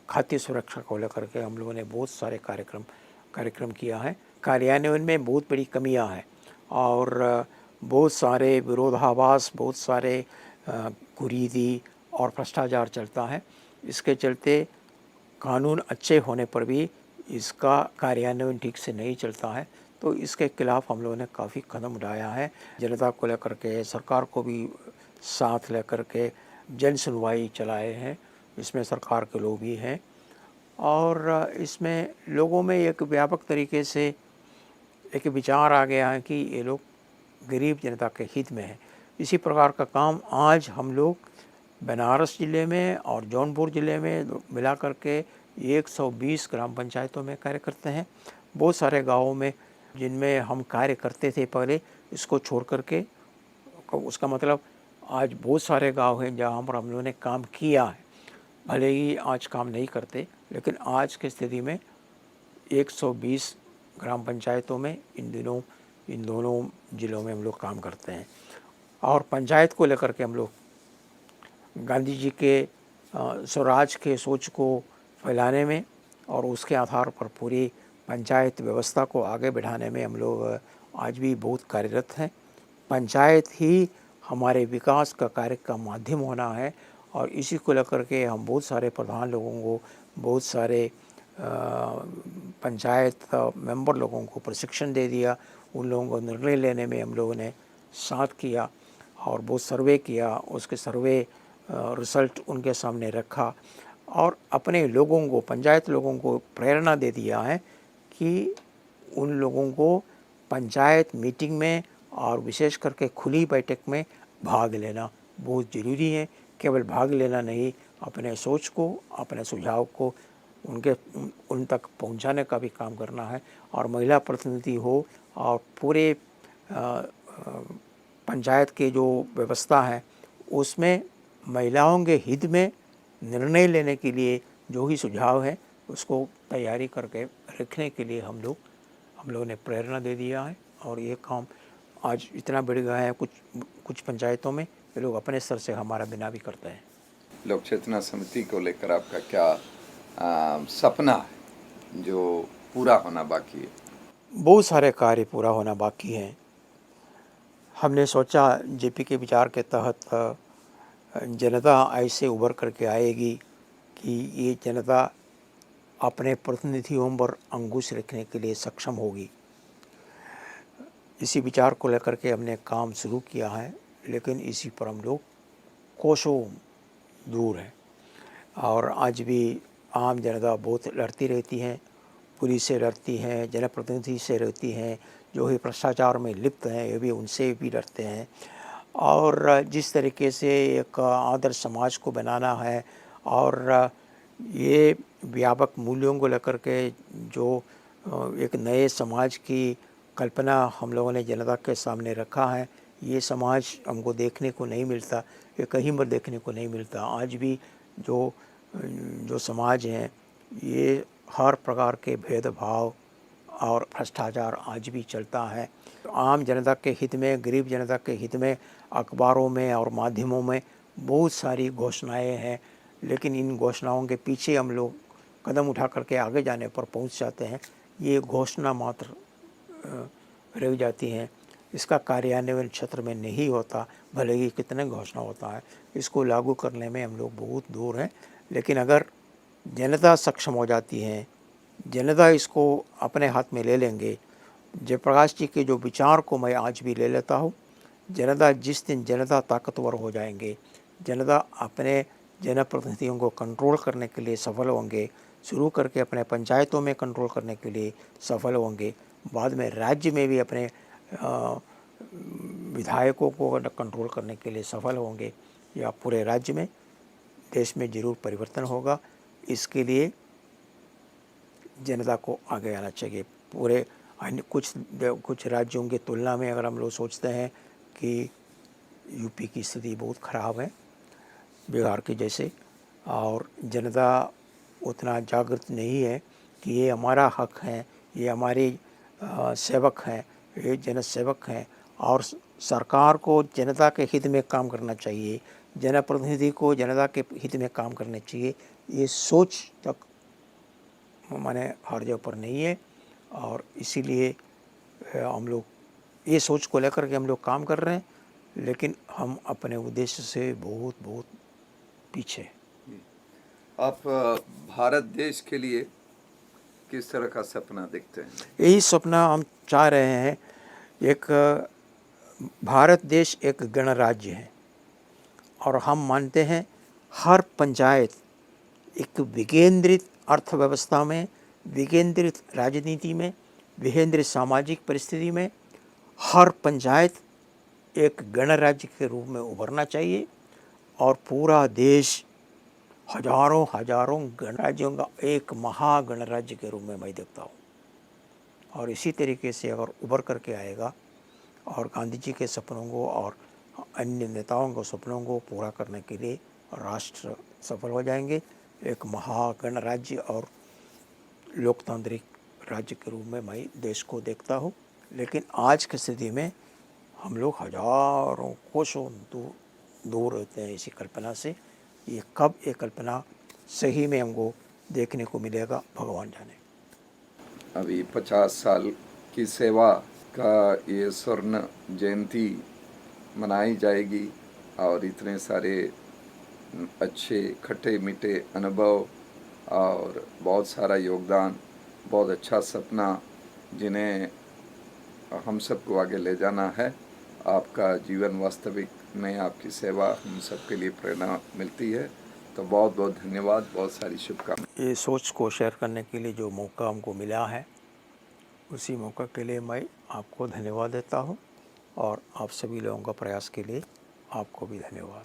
खाद्य सुरक्षा को लेकर के हम लोगों ने बहुत सारे कार्यक्रम किया है। कार्यान्वयन में बहुत बड़ी कमियां हैं और बहुत सारे विरोधाभास, बहुत सारे कुरीति और भ्रष्टाचार चलता है। इसके चलते कानून अच्छे होने पर भी इसका कार्यान्वयन ठीक से नहीं चलता है, तो इसके खिलाफ हम लोगों ने काफ़ी कदम उठाया है। जनता को लेकर के, सरकार को भी साथ लेकर के जन सुनवाई चलाए हैं, इसमें सरकार के लोग भी हैं और इसमें लोगों में एक व्यापक तरीके से एक विचार आ गया है कि ये लोग गरीब जनता के हित में है। इसी प्रकार का काम आज हम लोग बनारस ज़िले में और जौनपुर ज़िले में मिला करके 120 ग्राम पंचायतों में कार्य करते हैं। बहुत सारे गाँवों में जिनमें हम कार्य करते थे पहले, इसको छोड़ करके, उसका मतलब आज बहुत सारे गांव हैं जहां पर हम लोगों ने काम किया है। भले ही आज काम नहीं करते, लेकिन आज की स्थिति में 120 ग्राम पंचायतों में इन दोनों ज़िलों में हम लोग काम करते हैं। और पंचायत को लेकर के हम लोग गांधी जी के स्वराज के सोच को फैलाने में और उसके आधार पर पूरी पंचायत व्यवस्था को आगे बढ़ाने में हम लोग आज भी बहुत कार्यरत हैं। पंचायत ही हमारे विकास का कार्य का माध्यम होना है और इसी को लेकर के हम बहुत सारे प्रधान लोगों को, बहुत सारे पंचायत मेंबर लोगों को प्रशिक्षण दे दिया। उन लोगों को निर्णय लेने में हम लोगों ने साथ किया और बहुत सर्वे किया, उसके सर्वे रिज़ल्ट उनके सामने रखा और अपने लोगों को, पंचायत लोगों को प्रेरणा दे दिया है कि उन लोगों को पंचायत मीटिंग में और विशेष करके खुली बैठक में भाग लेना बहुत ज़रूरी है। केवल भाग लेना नहीं, अपने सोच को, अपने सुझाव को उन तक पहुंचाने का भी काम करना है। और महिला प्रतिनिधि हो और पूरे पंचायत के जो व्यवस्था है उसमें महिलाओं के हित में निर्णय लेने के लिए जो ही सुझाव है उसको तैयारी करके रखने के लिए हम लोगों ने प्रेरणा दे दिया है। और ये काम आज इतना बढ़ गया है, कुछ पंचायतों में ये लोग अपने स्तर से हमारा बिना भी करते हैं। लोक चेतना समिति को लेकर आपका क्या सपना है जो पूरा होना बाकी है? बहुत सारे कार्य पूरा होना बाकी हैं। हमने सोचा जेपी के विचार के तहत जनता ऐसे उभर करके आएगी कि ये जनता अपने प्रतिनिधियों पर अंकुश रखने के लिए सक्षम होगी। इसी विचार को लेकर के हमने काम शुरू किया है, लेकिन इसी पर हम लोग कोसों दूर हैं और आज भी आम जनता बहुत लड़ती रहती है, पुलिस से लड़ती हैं, जनप्रतिनिधि से लड़ती हैं, जो ही भ्रष्टाचार में लिप्त हैं ये भी उनसे भी लड़ते हैं। और जिस तरीके से एक आदर्श समाज को बनाना है और ये व्यापक मूल्यों को लेकर के जो एक नए समाज की कल्पना हम लोगों ने जनता के सामने रखा है, ये समाज हमको देखने को नहीं मिलता, ये कहीं पर देखने को नहीं मिलता। आज भी जो समाज हैं ये हर प्रकार के भेदभाव और भ्रष्टाचार आज भी चलता है। आम जनता के हित में, गरीब जनता के हित में अखबारों में और माध्यमों में बहुत सारी घोषणाएं हैं, लेकिन इन घोषणाओं के पीछे हम लोग कदम उठा करके आगे जाने पर पहुंच जाते हैं। ये घोषणा मात्र रह जाती हैं, इसका कार्यान्वयन क्षेत्र में नहीं होता, भले ही कितने घोषणा होता है, इसको लागू करने में हम लोग बहुत दूर हैं। लेकिन अगर जनता सक्षम हो जाती है, जनता इसको अपने हाथ में ले लेंगे, जयप्रकाश जी के जो विचार को मैं आज भी ले लेता हूँ, जिस दिन जनता ताकतवर हो जाएंगे, जनता अपने जनप्रतिनिधियों को कंट्रोल करने के लिए सफल होंगे, शुरू करके अपने पंचायतों में कंट्रोल करने के लिए सफल होंगे, बाद में राज्य में भी अपने विधायकों को कंट्रोल करने के लिए सफल होंगे या पूरे राज्य में देश में ज़रूर परिवर्तन होगा। इसके लिए जनता को आगे आना चाहिए। पूरे अन्य कुछ राज्यों की तुलना में अगर हम लोग सोचते हैं कि यूपी की स्थिति बहुत ख़राब है, बिहार की जैसे, और जनता उतना जागृत नहीं है कि ये हमारा हक है, ये हमारे सेवक हैं, ये जनसेवक हैं, और सरकार को जनता के हित में काम करना चाहिए, जनप्रतिनिधि को जनता के हित में काम करने चाहिए। ये सोच तक माने हर जगह पर नहीं है, और इसीलिए हम लोग ये सोच को लेकर के हम लोग काम कर रहे हैं, लेकिन हम अपने उद्देश्य से बहुत बहुत पीछे। आप भारत देश के लिए किस तरह का सपना देखते हैं? यही सपना हम चाह रहे हैं। एक भारत देश एक गणराज्य है, और हम मानते हैं हर पंचायत एक विकेंद्रित अर्थव्यवस्था में, विकेंद्रित राजनीति में, विकेंद्रित सामाजिक परिस्थिति में हर पंचायत एक गणराज्य के रूप में उभरना चाहिए, और पूरा देश हजारों हजारों गणराज्यों का एक महागणराज्य के रूप में मैं देखता हूँ। और इसी तरीके से अगर उभर करके आएगा और गांधी जी के सपनों को और अन्य नेताओं के सपनों को पूरा करने के लिए राष्ट्र सफल हो जाएंगे। एक महागणराज्य और लोकतांत्रिक राज्य के रूप में मैं देश को देखता हूँ। लेकिन आज की स्थिति में हम लोग हजारों कोसों दूर रहते हैं इसी कल्पना से। ये कब ये कल्पना सही में हमको देखने को मिलेगा, भगवान जाने। अभी 50 साल की सेवा का ये स्वर्ण जयंती मनाई जाएगी, और इतने सारे अच्छे खट्टे मीठे अनुभव और बहुत सारा योगदान, बहुत अच्छा सपना जिन्हें हम सबको आगे ले जाना है। आपका जीवन वास्तविक में आपकी सेवा हम सबके लिए प्रेरणा मिलती है। तो बहुत बहुत धन्यवाद, बहुत सारी शुभकामनाएं। ये सोच को शेयर करने के लिए जो मौका हमको मिला है, उसी मौका के लिए मैं आपको धन्यवाद देता हूँ, और आप सभी लोगों का प्रयास के लिए आपको भी धन्यवाद।